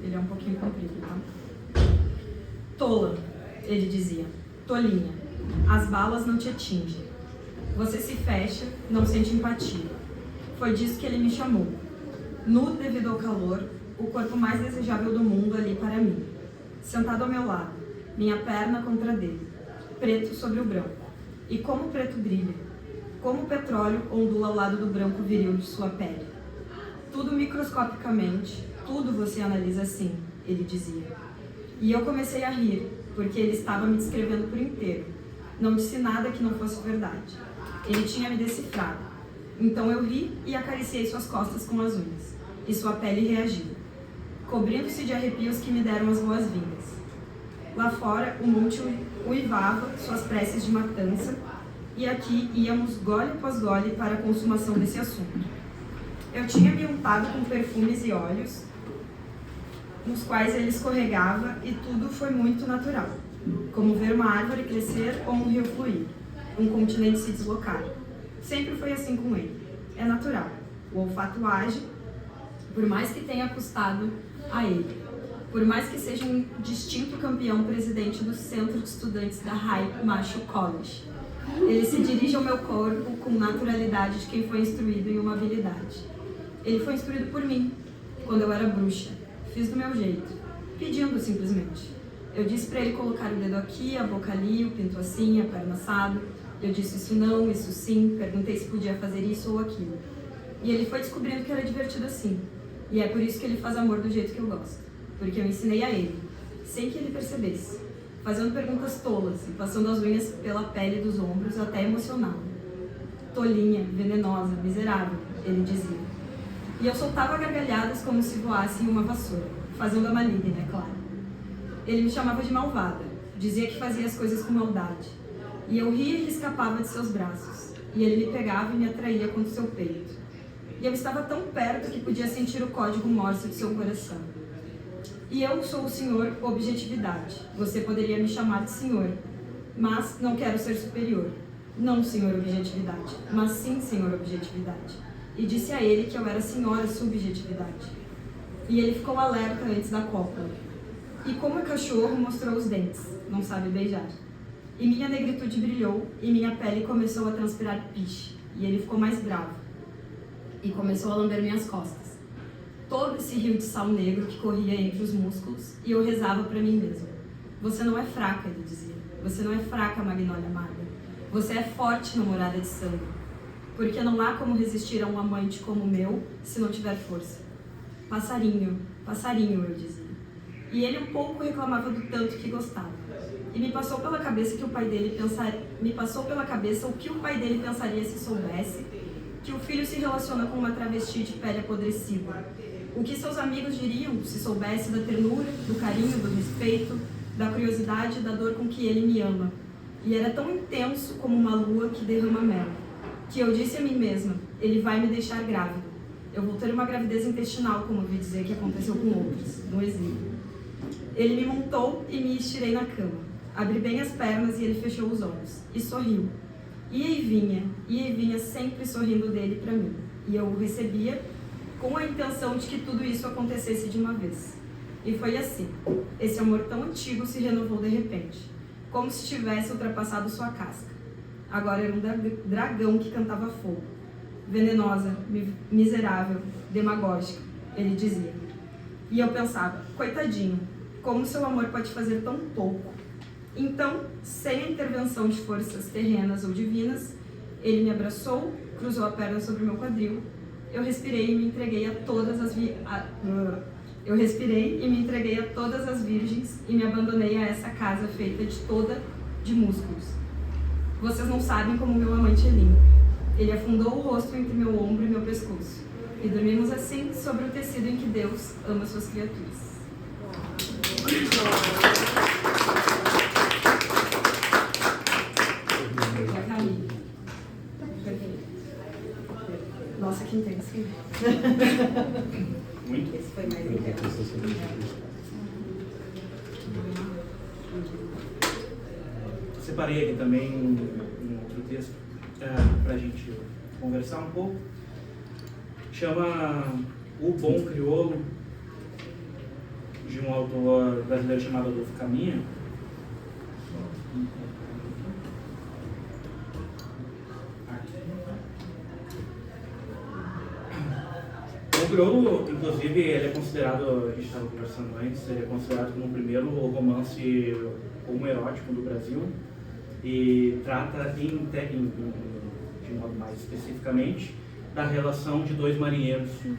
Ele é um pouquinho comprido, tá? Tola, ele dizia, tolinha, as balas não te atingem. Você se fecha, não sente empatia. Foi disso que ele me chamou. Nu devido ao calor, o corpo mais desejável do mundo ali para mim. Sentado ao meu lado, minha perna contra a dele, preto sobre o branco. E como o preto brilha, como o petróleo ondula ao lado do branco viril de sua pele. Tudo microscopicamente, tudo você analisa assim, ele dizia. E eu comecei a rir, porque ele estava me descrevendo por inteiro. Não disse nada que não fosse verdade. Ele tinha me decifrado. Então eu ri e acariciei suas costas com as unhas. E sua pele reagiu, cobrindo-se de arrepios que me deram as boas-vindas. Lá fora, o monte uivava suas preces de matança, e aqui íamos gole após gole para a consumação desse assunto. Eu tinha me untado com perfumes e óleos, nos quais ele escorregava, e tudo foi muito natural, como ver uma árvore crescer ou um rio fluir, um continente se deslocar. Sempre foi assim com ele. É natural. O olfato age, por mais que tenha custado a ele. Por mais que seja um distinto campeão presidente do Centro de Estudantes da High Macho College. Ele se dirige ao meu corpo com naturalidade de quem foi instruído em uma habilidade. Ele foi instruído por mim, quando eu era bruxa. Fiz do meu jeito. pedindo simplesmente. Eu disse para ele colocar o dedo aqui, a boca ali, o pinto assim, a perna assado. Eu disse isso não, isso sim, perguntei se podia fazer isso ou aquilo. E ele foi descobrindo que era divertido assim. E é por isso que ele faz amor do jeito que eu gosto. Porque eu ensinei a ele, sem que ele percebesse, fazendo perguntas tolas e passando as unhas pela pele dos ombros até emocioná-lo. Tolinha, venenosa, miserável, ele dizia. E eu soltava gargalhadas como se voasse em uma vassoura, fazendo a maligna, é claro. Ele me chamava de malvada, dizia que fazia as coisas com maldade. E eu ria e ele escapava de seus braços. E ele me pegava e me atraía contra o seu peito. E eu estava tão perto que podia sentir o código Morse de seu coração. E eu sou o senhor Objetividade. Você poderia me chamar de senhor, mas não quero ser superior. Não, senhor Objetividade, mas sim, senhor Objetividade. E disse a ele que eu era senhora Subjetividade. E ele ficou alerta antes da cópula. E como o cachorro mostrou os dentes, não sabe beijar. E minha negritude brilhou, e minha pele começou a transpirar piche, e ele ficou mais bravo. E começou a lamber minhas costas. Todo esse rio de sal negro que corria entre os músculos, e eu rezava para mim mesma. Você não é fraca, ele dizia. Você não é fraca, Magnólia amarga. Você é forte, namorada de sangue. Porque não há como resistir a um amante como o meu, se não tiver força. Passarinho, passarinho, eu dizia. E ele um pouco reclamava do tanto que gostava. E me passou pela cabeça o que o pai dele pensaria se soubesse que o filho se relaciona com uma travesti de pele apodrecida. O que seus amigos diriam se soubesse da ternura, do carinho, do respeito, da curiosidade e da dor com que ele me ama. E era tão intenso como uma lua que derrama mel, que eu disse a mim mesma, ele vai me deixar grávida. Eu vou ter uma gravidez intestinal, como ouvi dizer que aconteceu com outros, no exílio. Ele me montou e me estirei na cama. Abri bem as pernas e ele fechou os olhos. E sorriu. E vinha sempre sorrindo dele para mim. E eu o recebia com a intenção de que tudo isso acontecesse de uma vez. E foi assim. Esse amor tão antigo se renovou de repente, como se tivesse ultrapassado sua casca. Agora era um dragão que cantava fogo. Venenosa, miserável, demagógica, ele dizia. E eu pensava, coitadinho, como seu amor pode fazer tão pouco? Então, sem a intervenção de forças terrenas ou divinas, ele me abraçou, cruzou a perna sobre o meu quadril. Eu respirei e me entreguei a todas as virgens e me abandonei a essa casa feita de músculos. Vocês não sabem como meu amante é lindo. Ele afundou o rosto entre meu ombro e meu pescoço. E dormimos assim sobre o tecido em que Deus ama suas criaturas. Já caí. Nossa, que intenso. Muito. Esse foi mais intenso. Separei aqui também um outro texto para a gente conversar um pouco. Chama O Bom Crioulo, de um autor brasileiro chamado Adolfo Caminha. O crioulo, inclusive, ele é considerado, a gente estava conversando antes, ele é considerado como o primeiro romance homoerótico do Brasil e trata, de modo mais especificamente, da relação de dois marinheiros. Se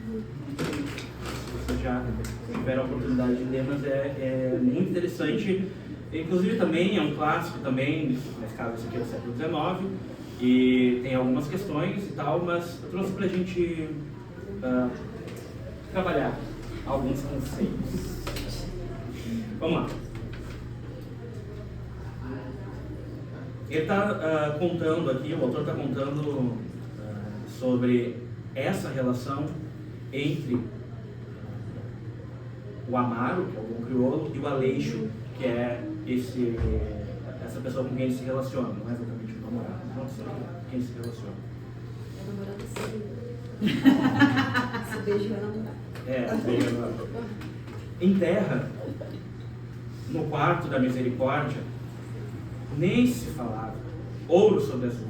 vocês já tiveram a oportunidade de ler, mas é muito interessante. Inclusive também é um clássico também, nesse caso esse aqui é do século XIX, e tem algumas questões e tal, mas eu trouxe para a gente trabalhar alguns conceitos. Vamos lá. Ele está contando aqui, o autor está contando sobre essa relação entre o Amaro, que é o bom crioulo, e o Aleixo, que é essa pessoa com quem ele se relaciona, não é exatamente o namorado, não sei com quem ele se relaciona. É namorado sim. Se beijo é namorado. Beijo é namorado. Em terra, no quarto da misericórdia, nem se falava, ouro sobre azul.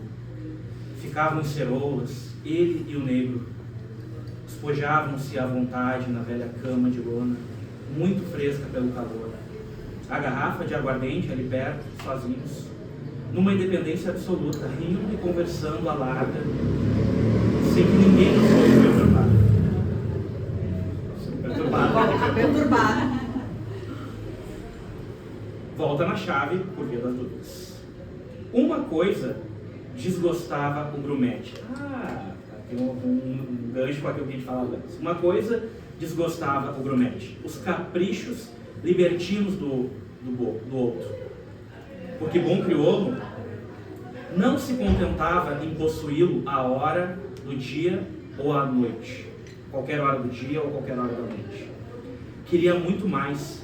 Ficavam em ceroulas, ele e o negro. Despojavam-se à vontade na velha cama de lona. muito fresca pelo calor. A garrafa de aguardente ali perto, sozinhos, numa independência absoluta, rindo e conversando à larga, sem que ninguém nos fosse perturbado. Perturbado. Volta na chave por via das dúvidas. Uma coisa desgostava o grumete. Tem um gancho com aquilo que a gente falava antes. Uma coisa desgostava o grumete: os caprichos libertinos do outro. Porque bom crioulo não se contentava em possuí-lo a hora do dia ou à noite, qualquer hora do dia ou qualquer hora da noite. Queria muito mais,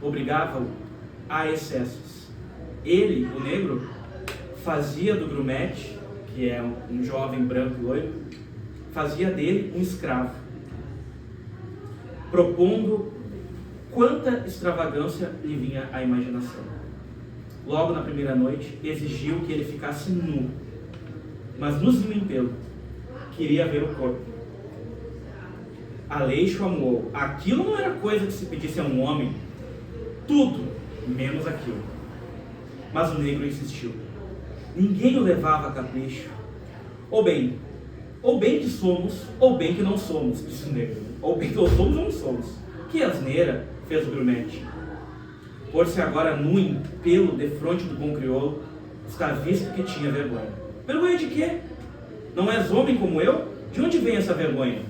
obrigava-o a excessos. Ele, o negro, fazia do grumete, que é um jovem branco e loiro, fazia dele um escravo, propondo quanta extravagância lhe vinha à imaginação. Logo na primeira noite, exigiu que ele ficasse nu, mas nuzinho em pelo. Queria ver o corpo. Aleixo amuou. Aquilo não era coisa que se pedisse a um homem. Tudo, menos aquilo. Mas o negro insistiu. Ninguém o levava a capricho. Ou bem que somos, ou bem que não somos, disse o negro. Ou bem que ou somos ou não somos. Que asneira, fez o grumete. Pôr-se agora nu em pelo defronte do bom crioulo, está visto que tinha vergonha. Vergonha de quê? Não és homem como eu? De onde vem essa vergonha?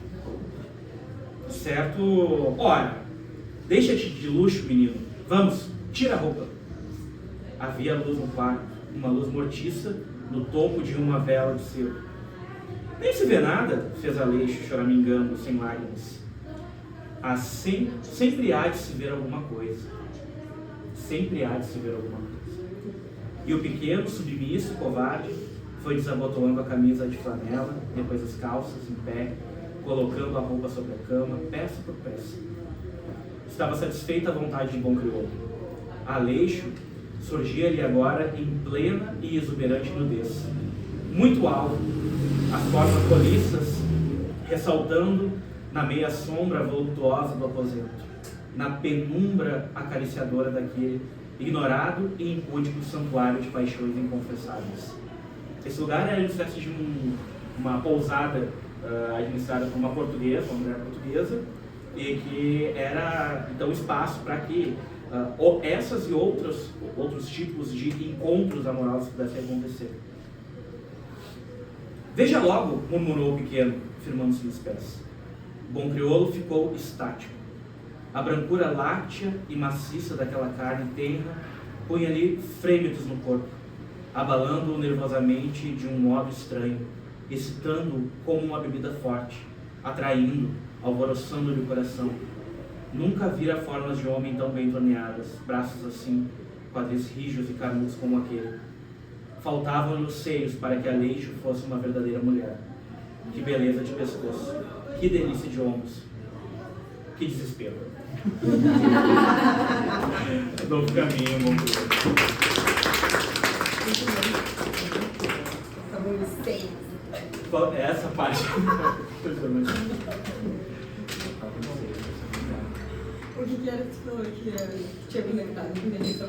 Certo, ora, deixa-te de luxo, menino. Vamos, tira a roupa. Havia luz no quarto, uma luz mortiça no topo de uma vela de selo. Nem se vê nada, fez Aleixo, choramingando, sem lágrimas. Sempre há de se ver alguma coisa. Sempre há de se ver alguma coisa. E o pequeno, submisso, covarde, foi desabotoando a camisa de flanela, depois as calças, em pé, colocando a roupa sobre a cama, peça por peça. Estava satisfeita à vontade de bom crioulo. Aleixo surgia-lhe agora em plena e exuberante nudez. Muito alto, as formas roliças ressaltando na meia sombra voluptuosa do aposento, na penumbra acariciadora daquele ignorado e impúdico santuário de paixões inconfessáveis. Esse lugar era uma espécie de uma pousada administrada por uma portuguesa, uma mulher portuguesa, e que era então espaço para que essas e outros tipos de encontros amorosos pudessem acontecer. Veja logo, murmurou o pequeno, firmando-se nos pés. O bom crioulo ficou estático. A brancura láctea e maciça daquela carne tenra punha-lhe frêmitos no corpo, abalando-o nervosamente de um modo estranho, excitando-o como uma bebida forte, atraindo, alvoroçando-lhe o coração. Nunca vira formas de homem tão bem torneadas, braços assim, quadris rijos e carnudos como aquele. Faltavam-lhe os seios para que Aleixo fosse uma verdadeira mulher. Que beleza de pescoço, que delícia de ombros, que desespero. Novo caminho, bom dia. Essa parte. O que era que você falou que tinha comentado?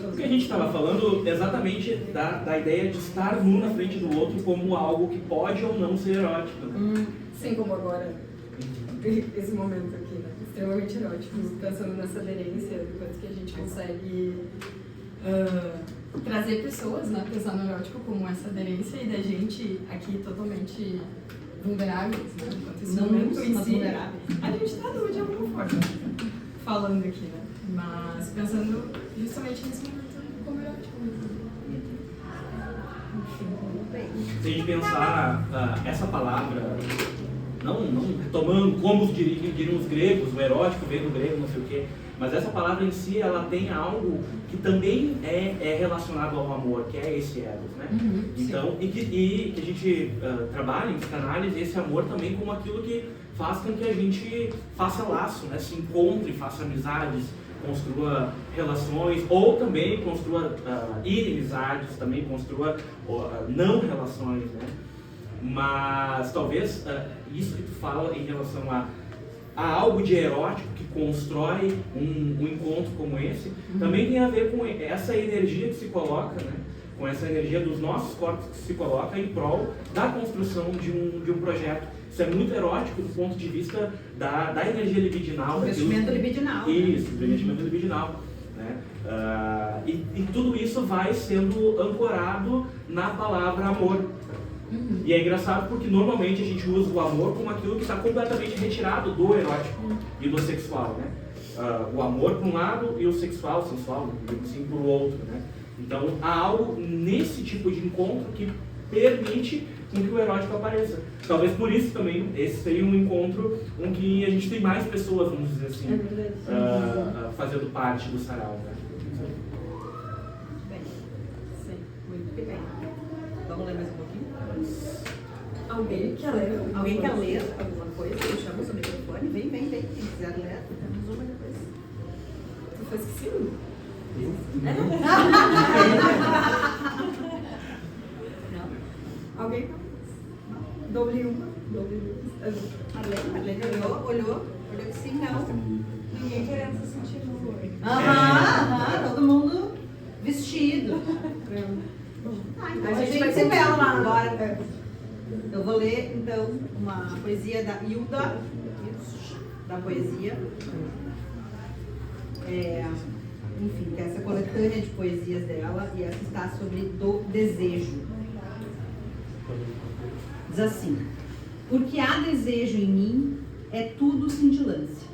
O que a gente estava falando exatamente da ideia de estar um na frente do outro como algo que pode ou não ser erótico. Sim, como agora, esse momento aqui, né? Extremamente erótico, pensando nessa aderência, do quanto que a gente consegue trazer pessoas, né, pensar no erótico como essa aderência e da gente aqui totalmente vulneráveis, né? Enquanto esse momento em si, a gente está nu de alguma forma, falando aqui, né? Mas pensando justamente nesse momento como erótico. Se a gente pensar essa palavra, não retomando como diriam os gregos, o erótico veio do grego, não sei o quê, mas essa palavra em si, ela tem algo que também é relacionado ao amor, que é esse eros, né? Então, e que a gente trabalha em psicanálise esse amor também como aquilo que faz com que a gente faça laço, né? Se encontre, faça amizades, construa relações, ou também construa inimizades, também construa não relações, né? Mas talvez isso que tu fala em relação a há algo de erótico que constrói um encontro como esse, também tem a ver com essa energia que se coloca, né? Com essa energia dos nossos corpos que se coloca em prol da construção de um projeto. Isso é muito erótico do ponto de vista da energia libidinal. Investimento libidinal. Isso, do investimento libidinal. Né? E tudo isso vai sendo ancorado na palavra amor. E é engraçado porque normalmente a gente usa o amor como aquilo que está completamente retirado do erótico e do sexual, né? O amor por um lado e o sensual, assim, por outro, né? Então há algo nesse tipo de encontro que permite com que o erótico apareça. Talvez por isso também esse seria um encontro em que a gente tem mais pessoas, vamos dizer assim, fazendo parte do sarau, né? Bem, sim, muito bem. Vamos ler mais um pouquinho? Alguém quer ler? Alguém quer ler alguma coisa? Deixamos o microfone. Vem. Quem quiser ler, temos uma depois. Tu fez que sim? Eu? Não? Alguém? Dou-lhe uma. Marlene olhou que sim, não. Ninguém querendo se sentir nu. Todo mundo vestido. A gente vai ser bela lá agora. Eu vou ler, então, uma poesia da Hilda, da poesia. Enfim, que é essa coletânea de poesias dela, e essa está sobre do desejo. Diz assim: porque há desejo em mim, é tudo cintilância.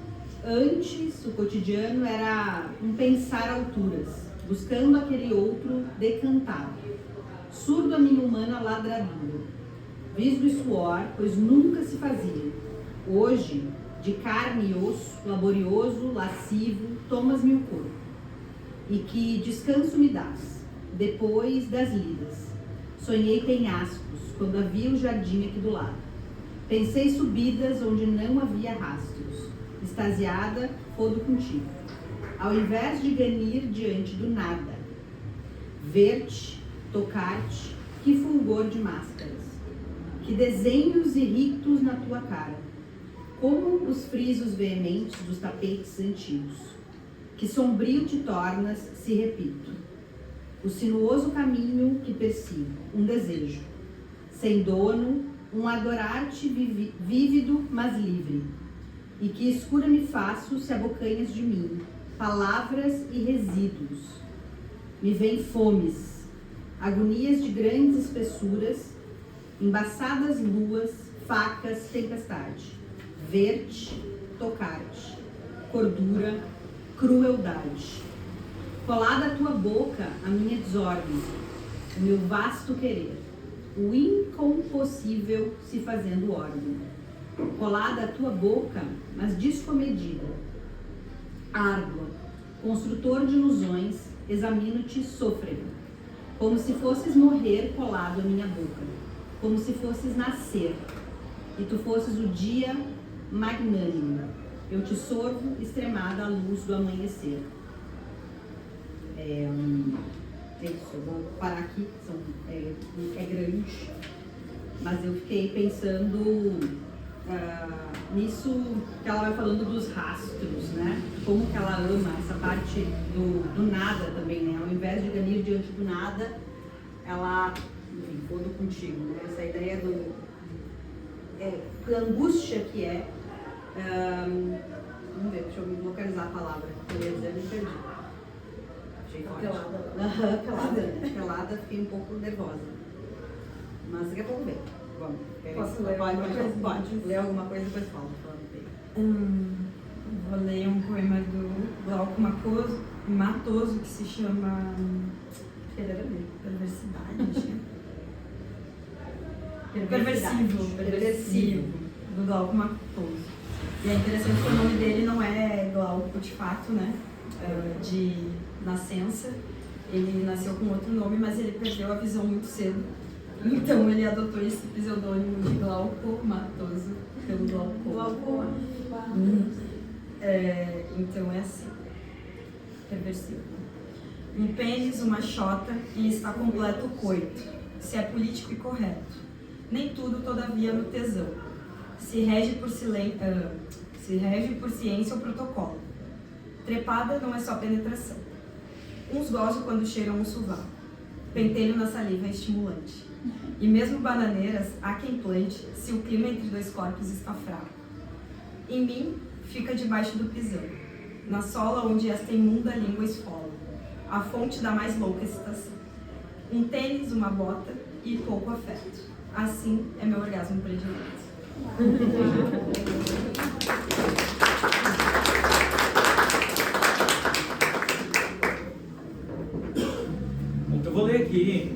Antes, o cotidiano era um pensar alturas, buscando aquele outro decantado. Surdo a minha humana ladradura, visgo e suor, pois nunca se fazia. Hoje, de carne e osso, laborioso, lascivo, tomas-me o corpo. E que descanso me dás, depois das lidas. Sonhei penhascos, quando havia o jardim aqui do lado. Pensei subidas onde não havia rastros. Extasiada, fodo contigo. Ao invés de ganir diante do nada. Ver-te, tocar-te, que fulgor de máscaras. Que desenhos e ritos na tua cara. Como os frisos veementes dos tapetes antigos. Que sombrio te tornas, se repito. O sinuoso caminho que persigo, um desejo. Sem dono, um adorar-te vívido, mas livre. E que escura me faço se abocanhas de mim, palavras e resíduos. Me vêm fomes, agonias de grandes espessuras, embaçadas luas, facas, tempestade. Ver-te, tocar-te, cordura, crueldade. Colada à tua boca a minha desordem, o meu vasto querer, o incompossível se fazendo ordem. Colada à tua boca, mas descomedida. Árdua, construtor de ilusões, examino-te sôfrego, como se fosses morrer colado à minha boca, como se fosses nascer, e tu fosses o dia magnânimo. Eu te sorvo extremada à luz do amanhecer. É isso, eu vou parar aqui, é grande, mas eu fiquei pensando nisso que ela vai falando dos rastros, né? Como que ela ama essa parte do nada também, né? Ao invés de ganir diante do nada, ela, enfim, fodo contigo, né? Essa ideia da angústia que é. Vamos ver, deixa eu me localizar a palavra. Eu ia dizer, me perdi. Achei forte. Pelada, fiquei um pouco nervosa. Mas daqui a pouco vem. Vamos. Posso ler alguma coisa? Pode. Ler alguma coisa e depois falo. Vou ler um poema do Glauco Matoso que se chama Perversidade. Perversivo, do Glauco Matoso. E é interessante que o nome dele não é Glauco de fato, né? De nascença. Ele nasceu com outro nome, mas ele perdeu a visão muito cedo. Então ele adotou esse pseudônimo de Glauco Matoso pelo Glauco. Então é assim. Perversivo. Um pênis, uma xota e está completo o coito. Se é político e correto. Nem tudo, todavia, no tesão. Se rege por se rege por ciência ou protocolo. Trepada não é só penetração. Uns gozam quando cheiram um sovaco. Pentelho na saliva é estimulante. E mesmo bananeiras há quem plante se o clima entre dois corpos está fraco. Em mim, fica debaixo do pisão, na sola onde esta imunda língua esfola, a fonte da mais louca excitação. Um tênis, uma bota e pouco afeto. Assim é meu orgasmo predileto. Eu vou ler aqui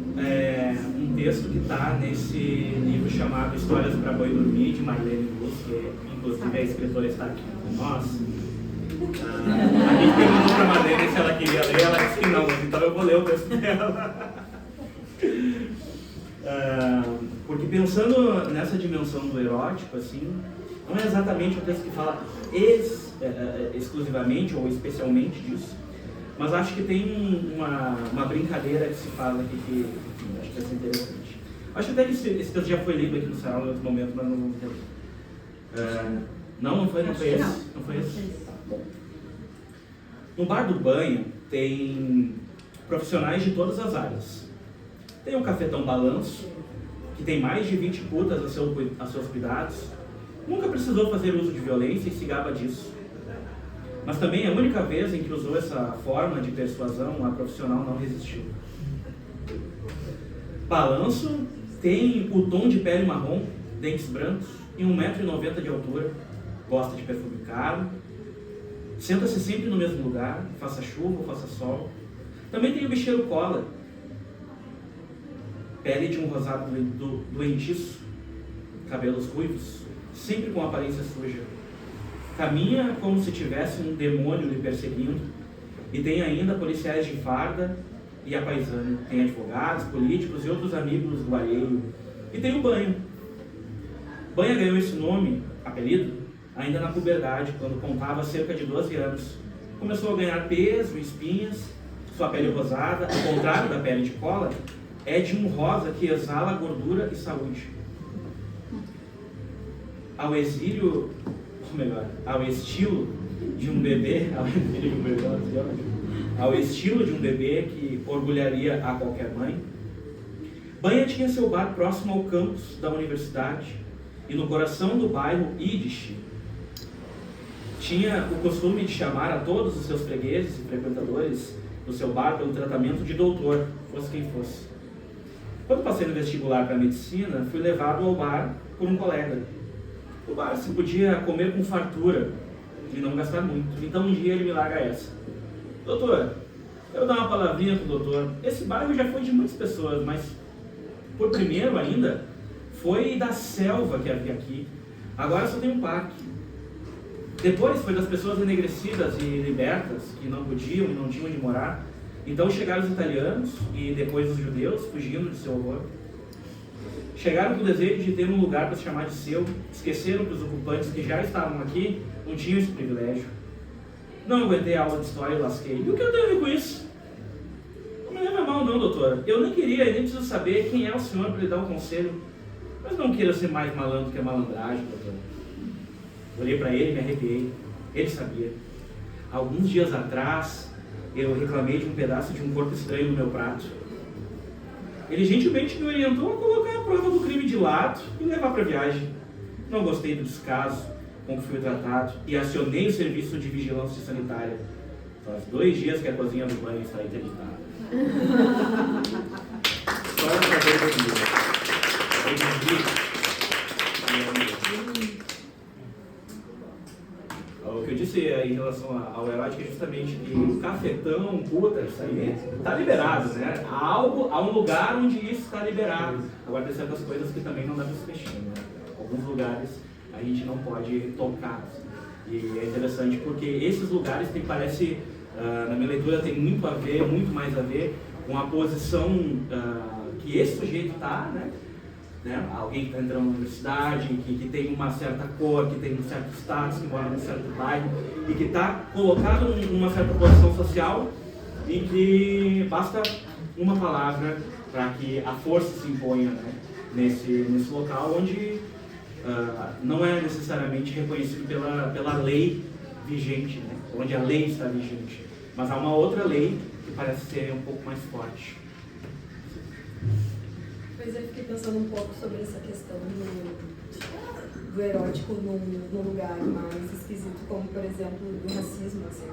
um texto que está nesse livro chamado Histórias para Boi Dormir, de Marlene Luz, que inclusive a escritora está aqui com nós. A gente perguntou para a Marlene se ela queria ler, ela disse que não, então eu vou ler o texto dela. Porque pensando nessa dimensão do erótico, assim, não é exatamente um texto que fala exclusivamente ou especialmente disso, mas acho que tem uma brincadeira que se faz aqui que, enfim, acho que vai ser interessante. Acho até que esse texto já foi lido aqui no sarau em outro momento, mas não vou não foi esse. Não foi esse. Bom. No bar do Banha tem profissionais de todas as áreas. Tem o Cafetão Balanço, que tem mais de 20 putas a seus cuidados. Nunca precisou fazer uso de violência e se gaba disso. Mas também a única vez em que usou essa forma de persuasão, a profissional não resistiu. Balanço tem o tom de pele marrom, dentes brancos e 1,90 m de altura. Gosta de perfume caro. Senta-se sempre no mesmo lugar, faça chuva ou faça sol. Também tem o bicheiro cola. Pele de um rosado doentiço, cabelos ruivos, sempre com aparência suja. Caminha como se tivesse um demônio lhe perseguindo. E tem ainda policiais de farda e a paisana. Tem advogados, políticos e outros amigos do alheio. E tem o Banha. Banha ganhou esse nome, apelido, ainda na puberdade, quando contava cerca de 12 anos. Começou a ganhar peso, espinhas, sua pele rosada, ao contrário da pele de cola, é de um rosa que exala gordura e saúde. Ao estilo de um bebê, que orgulharia a qualquer mãe, Banha tinha seu bar próximo ao campus da universidade e no coração do bairro Yiddish. Tinha o costume de chamar a todos os seus fregueses e frequentadores do seu bar pelo tratamento de doutor, fosse quem fosse. Quando passei no vestibular para medicina, fui levado ao bar por um colega. No bar se podia comer com fartura e não gastar muito. Então um dia ele me larga essa: doutor, eu vou dar uma palavrinha com o doutor. Esse bairro já foi de muitas pessoas, mas por primeiro ainda foi da selva que havia aqui. Agora só tem um parque. Depois foi das pessoas enegrecidas e libertas, que não podiam e não tinham onde morar. Então chegaram os italianos e depois os judeus, fugindo de seu horror. Chegaram com o desejo de ter um lugar para se chamar de seu. Esqueceram que os ocupantes que já estavam aqui não tinham esse privilégio. Não aguentei a aula de história e lasquei. E o que eu tenho a ver com isso? Não me leva mal não, doutora. Eu nem queria e nem preciso saber quem é o senhor para lhe dar um conselho. Mas não queira ser mais malandro que a malandragem, doutora. Olhei para ele e me arrepiei. Ele sabia. Alguns dias atrás, eu reclamei de um pedaço de um corpo estranho no meu prato. Ele gentilmente me orientou a colocar a prova do crime de lado e levar para a viagem. Não gostei do descaso com que fui tratado e acionei o serviço de vigilância sanitária. Faz 2 dias que a cozinha do banho está interditada. História para ver comigo. O que eu disse em relação ao erótico é justamente que o cafetão, puta, isso aí está liberado, né? Há um lugar onde isso está liberado. Agora tem certas coisas que também não dá para se mexer, né? Alguns lugares a gente não pode tocar. E é interessante porque esses lugares parece, na minha leitura, tem muito mais a ver com a posição que esse sujeito está, né? Alguém que está entrando na universidade, que tem uma certa cor, que tem um certo status, que mora num certo bairro e que está colocado numa certa posição social e que basta uma palavra para que a força se imponha, né? nesse local onde não é necessariamente reconhecido pela lei vigente, né? Onde a lei está vigente. Mas há uma outra lei que parece ser um pouco mais forte. Pois eu fiquei pensando um pouco sobre essa questão do erótico num lugar mais esquisito, como por exemplo do racismo, assim,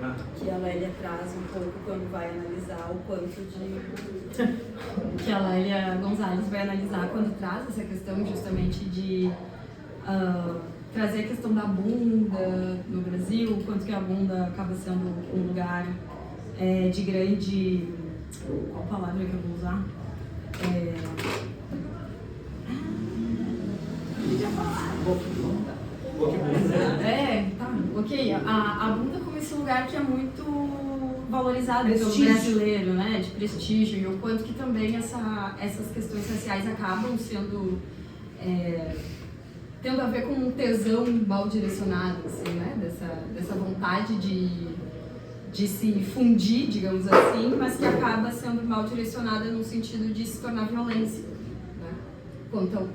né? Que a Lélia traz um pouco quando vai analisar o quanto de... que a Lélia Gonzalez vai analisar quando traz essa questão justamente de trazer a questão da bunda no Brasil, o quanto que a bunda acaba sendo um lugar de grande... Qual palavra que eu vou usar? Ok. A bunda como esse lugar que é muito valorizado pelo brasileiro, né? De prestígio, e o quanto que também essas questões raciais acabam sendo tendo a ver com um tesão mal direcionado, assim, né? Dessa vontade de se fundir, digamos assim, mas que acaba sendo mal direcionada no sentido de se tornar violência, né? Quanto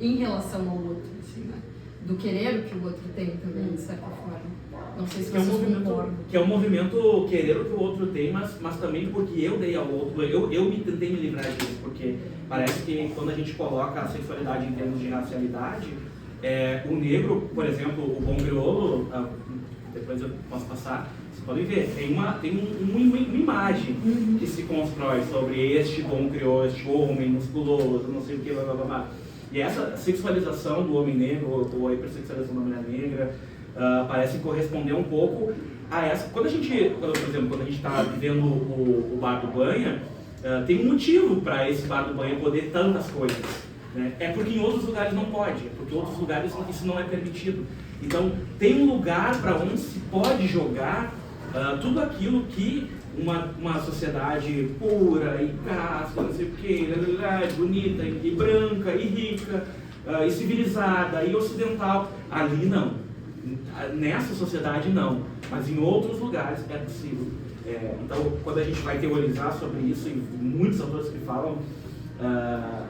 em relação ao outro, assim, né? Do querer o que o outro tem também, de certa forma. Não sei se vocês concordam. Que é um movimento querer o que o outro tem, mas também porque eu dei ao outro, eu tentei me livrar disso, porque parece que quando a gente coloca a sexualidade em termos de racialidade, o negro, por exemplo, o bom crioulo, depois eu posso passar, vocês podem ver, tem uma imagem que se constrói sobre este bom crioulo, este homem musculoso, não sei o que, blá blá blá. E essa sexualização do homem negro, ou a hipersexualização da mulher negra, parece corresponder um pouco a essa. Por exemplo, quando a gente está vivendo o Bar do Banha, tem um motivo para esse Bar do Banha poder tantas coisas, né? É porque em outros lugares não pode, porque em outros lugares isso não é permitido. Então, tem um lugar para onde se pode jogar tudo aquilo que uma sociedade pura e casta, não sei o que, bonita e branca e rica e civilizada e ocidental, ali não. Nessa sociedade não, mas em outros lugares é possível. Então, quando a gente vai teorizar sobre isso, e muitos autores que falam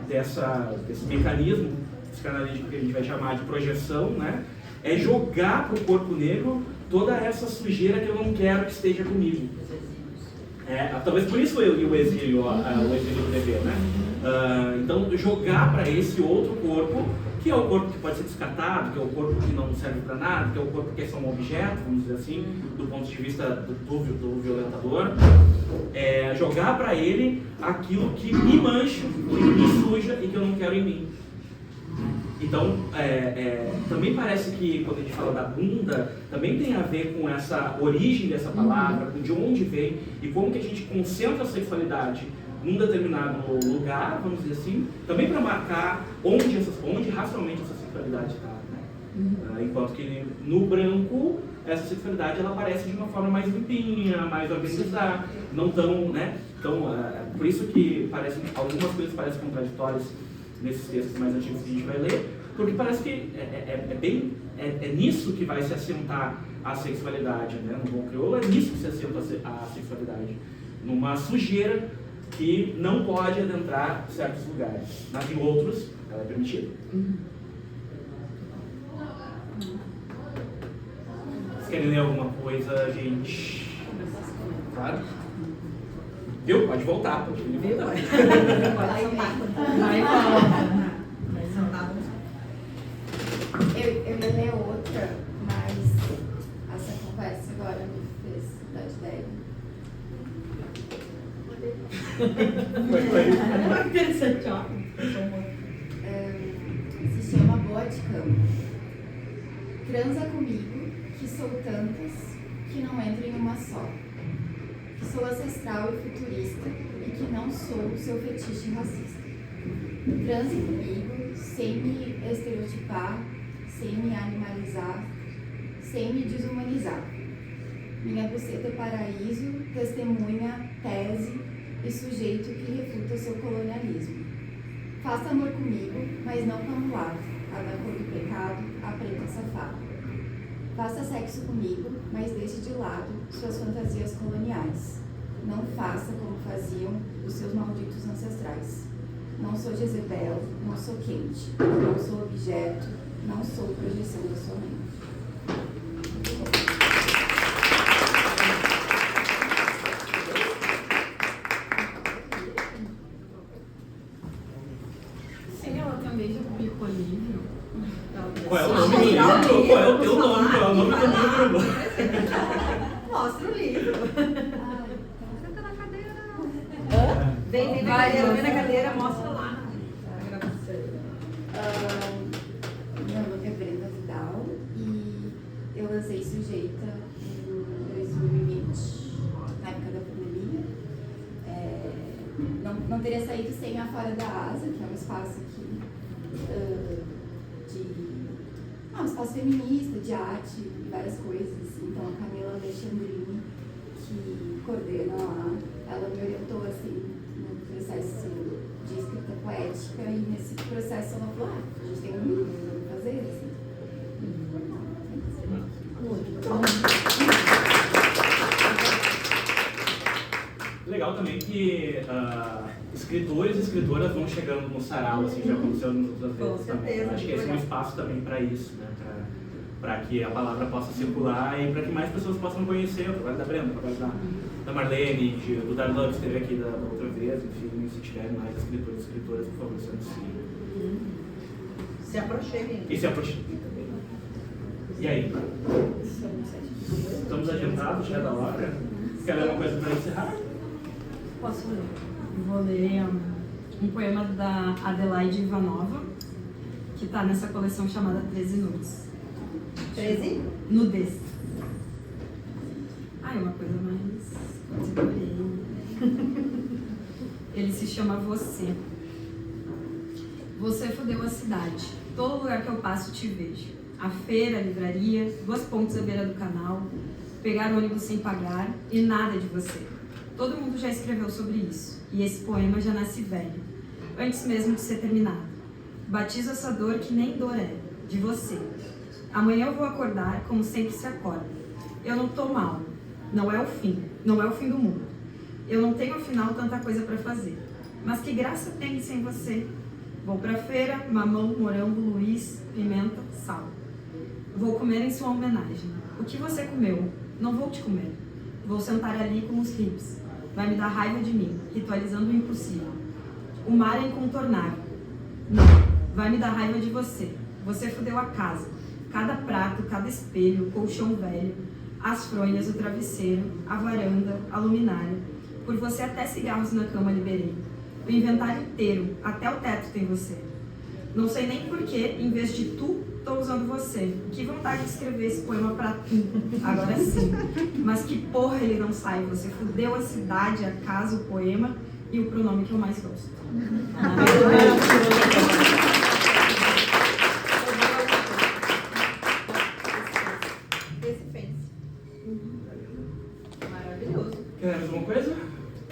desse mecanismo psicanalítico que a gente vai chamar de projeção, né, é jogar para o corpo negro toda essa sujeira que eu não quero que esteja comigo. Talvez por isso o exílio do bebê, né? Então, jogar para esse outro corpo, que é o corpo que pode ser descartado, que é o corpo que não serve para nada, que é o corpo que é só um objeto, vamos dizer assim, do ponto de vista do violentador, jogar para ele aquilo que me mancha, que me suja e que eu não quero em mim. Então, também parece que quando a gente fala da bunda, também tem a ver com essa origem dessa palavra, de onde vem e como que a gente concentra a sexualidade num determinado lugar, vamos dizer assim, também para marcar onde racialmente essa sexualidade está, né? Enquanto que no branco, essa sexualidade ela aparece de uma forma mais limpinha, mais organizada, não tão, né? Então, por isso que algumas coisas parecem contraditórias nesses textos mais antigos que a gente vai ler, porque parece que é nisso que vai se assentar a sexualidade, né? No bom crioulo é nisso que se assenta a sexualidade, numa sujeira que não pode adentrar certos lugares, mas em outros ela é permitida. Vocês querem ler alguma coisa, gente? Claro? Viu? Pode voltar, pode voltar. Pode soltar. Vai e volta. Vai soltar. Eu ia ler outra, mas essa conversa agora me fez dar ideia. Interessante, ó. Se chama Boa de Cama. Transa comigo, que sou tantas, que não entro em uma só. Que sou ancestral e futurista, e que não sou o seu fetiche racista. Transe comigo, sem me estereotipar, sem me animalizar, sem me desumanizar. Minha buceta é paraíso, testemunha, tese e sujeito que refuta seu colonialismo. Faça amor comigo, mas não como lado, a da cor do pecado, a preta safada. Faça sexo comigo, mas deixe de lado suas fantasias coloniais. Não faça como faziam os seus malditos ancestrais. não sou Jezebel, não sou quente, não sou objeto, não sou projeção da sua mente. Sim, ela também já publicou livro. Qual é o nome do livro? Qual é o teu nome? Qual é o nome do livro? Mostra o livro. Senta na cadeira. Vem na cadeira, mostra lá. Meu nome é Brenda Vidal e eu lancei Sujeita em 2020, na época da pandemia. Não teria saído sem a Fora da Asa, que é um espaço aqui um espaço feminista, de arte e várias coisas. Então a Camila Alexandrini, que coordena lá, ela me orientou assim no processo de escrita poética e nesse processo ela falou, a gente tem um livro, vamos fazer assim. Legal também que escritores e escritoras vão chegando no sarau, assim, já aconteceu nas outras vezes também. Eu acho que esse é um espaço também para isso, né? Para que a palavra possa circular e para que mais pessoas possam conhecer o trabalho da Brenda, o trabalho da Marlene, do Darlan, que esteve aqui da outra vez, enfim, se tiverem mais escritores e escritoras, por favor, se anunciem. Se aproxime. E se aproxime também. E aí? Estamos adiantados, já é da hora. Quer ler alguma coisa para encerrar? Posso ler? Vou ler um poema da Adelaide Ivanova, que está nessa coleção chamada 13 Nudes. 13? Nudez. Ah, é uma coisa mais... Ele se chama Você. Você fodeu a cidade. Todo lugar que eu passo te vejo. A feira, a livraria, 2 pontos à beira do canal, pegar ônibus sem pagar e nada de você. Todo mundo já escreveu sobre isso, e esse poema já nasce velho, antes mesmo de ser terminado. Batizo essa dor que nem dor é, de você. Amanhã eu vou acordar como sempre se acorda. Eu não tô mal, não é o fim do mundo. Eu não tenho afinal tanta coisa pra fazer, mas que graça tem sem você? Vou pra feira, mamão, morango, Luiz, pimenta, sal. Vou comer em sua homenagem. O que você comeu? Não vou te comer. Vou sentar ali com os hips. Vai me dar raiva de mim, ritualizando o impossível. O mar é incontornável. Não, vai me dar raiva de você. Você fudeu a casa. Cada prato, cada espelho, o colchão velho, as fronhas, o travesseiro, a varanda, a luminária. Por você até cigarros na cama liberei. O inventário inteiro, até o teto tem você. Não sei nem porquê, em vez de tu, tô usando você. Que vontade de escrever esse poema pra tu, agora sim. Mas que porra ele não sai. Você fudeu a cidade, a casa, o poema e o pronome que eu mais gosto. Esse fez. Maravilhoso. Quer mais alguma coisa?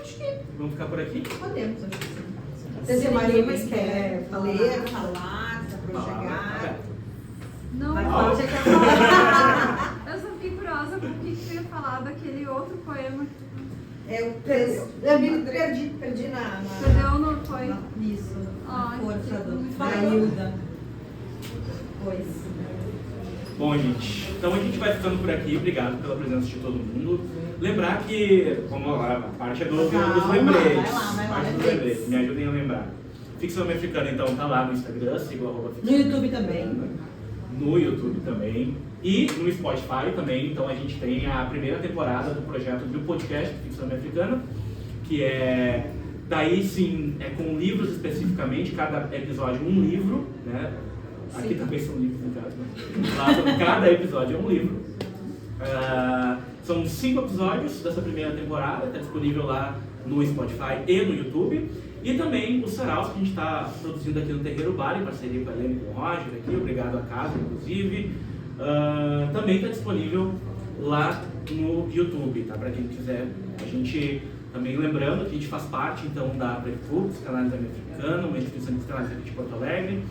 Acho que Vamos ficar por aqui? podemos, acho que sim. Se ninguém mais quer ler, falar, se aproximar. Não, Vai eu falar. só fiquei curiosa com o que tu ia falar daquele outro poema que Eu me perdi na tu deu, não foi? Isso, Ai, na força que da bom. Hilda. Pois. Bom, gente, então a gente vai ficando por aqui. Obrigado pela presença de todo mundo. Lembrar que, como a parte é dos lembretes. Vai lá, Parte dos lembrates. Me ajudem a lembrar. Ficção Americana, então, tá lá no Instagram, siga o No YouTube também. No YouTube também. E no Spotify também. Então a gente tem a primeira temporada do projeto do podcast Ficção Americana, que é, daí sim, é com livros especificamente, cada episódio um livro, né? Aqui também são livros em casa. Lá, cada episódio é um livro. São 5 episódios dessa primeira temporada, está disponível lá no Spotify e no YouTube. E também os saraus que a gente está produzindo aqui no Terreiro Bar, em parceria com a Helene e com o Roger aqui, obrigado à casa, inclusive. Também está disponível lá no YouTube, tá? Para quem quiser. A gente, também lembrando que a gente faz parte então da Prefub, dos Canais da Americana, uma instituição de canais aqui de Porto Alegre,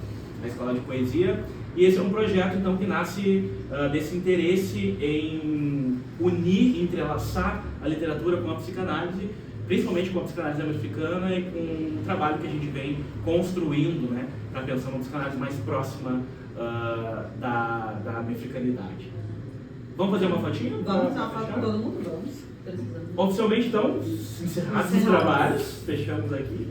a Escola de Poesia. E esse é um projeto então que nasce desse interesse em unir, entrelaçar a literatura com a psicanálise, principalmente com a psicanálise americana e com o trabalho que a gente vem construindo, né, para pensar uma psicanálise mais próxima da americanidade. Vamos fazer uma fotinha? Vamos fazer uma foto com todo mundo? Vamos. Precisamos. Oficialmente, então, encerrados os trabalhos, fechamos aqui.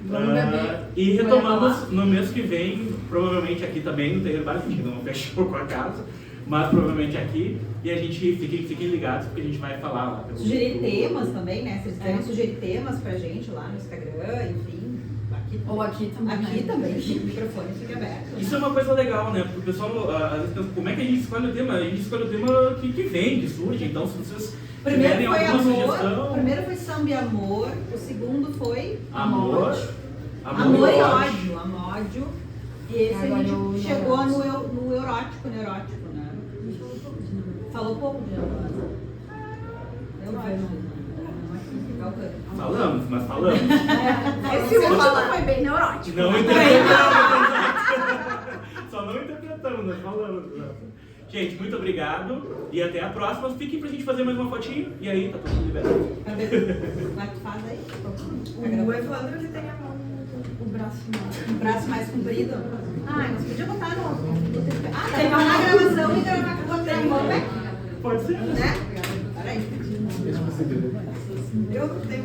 Vamos beber. E retomamos no mês que vem, provavelmente aqui também, no Terreiro Bar, a gente não fechou com a casa, mas provavelmente aqui. E a gente fiquem ligados, porque a gente vai falar lá. Sugerir temas também, né? Vocês podem sugerir temas pra gente lá no Instagram, enfim. Ou aqui também. Aqui também, o microfone fica aberto. Isso é uma coisa legal, né? Porque o pessoal, às vezes, pensa, como é que a gente escolhe o tema? A gente escolhe o tema que vem, que surge. Então, se vocês Primeiro tiverem foi alguma amor, sugestão... primeiro foi samba e amor, o segundo foi Amor e ódio. Amódio. E esse Agora a gente o chegou neurótico. no neurótico, né? Falou pouco de neurótico. Falamos, mas falamos. Esse último foi bem neurótico. Não interpretamos. Só não interpretamos, nós falamos. Gente, muito obrigado e até a próxima. Fiquem pra gente fazer mais uma fotinho e aí tá todo mundo liberado. Vai, faz aí. O Evandro que tem a mão, o braço mais. O braço mais comprido. Ah, nós podíamos botar no... Tem na uma gravação e gravar com você. Pode ser? Né? Peraí. Deixa eu perceber. Eu não tenho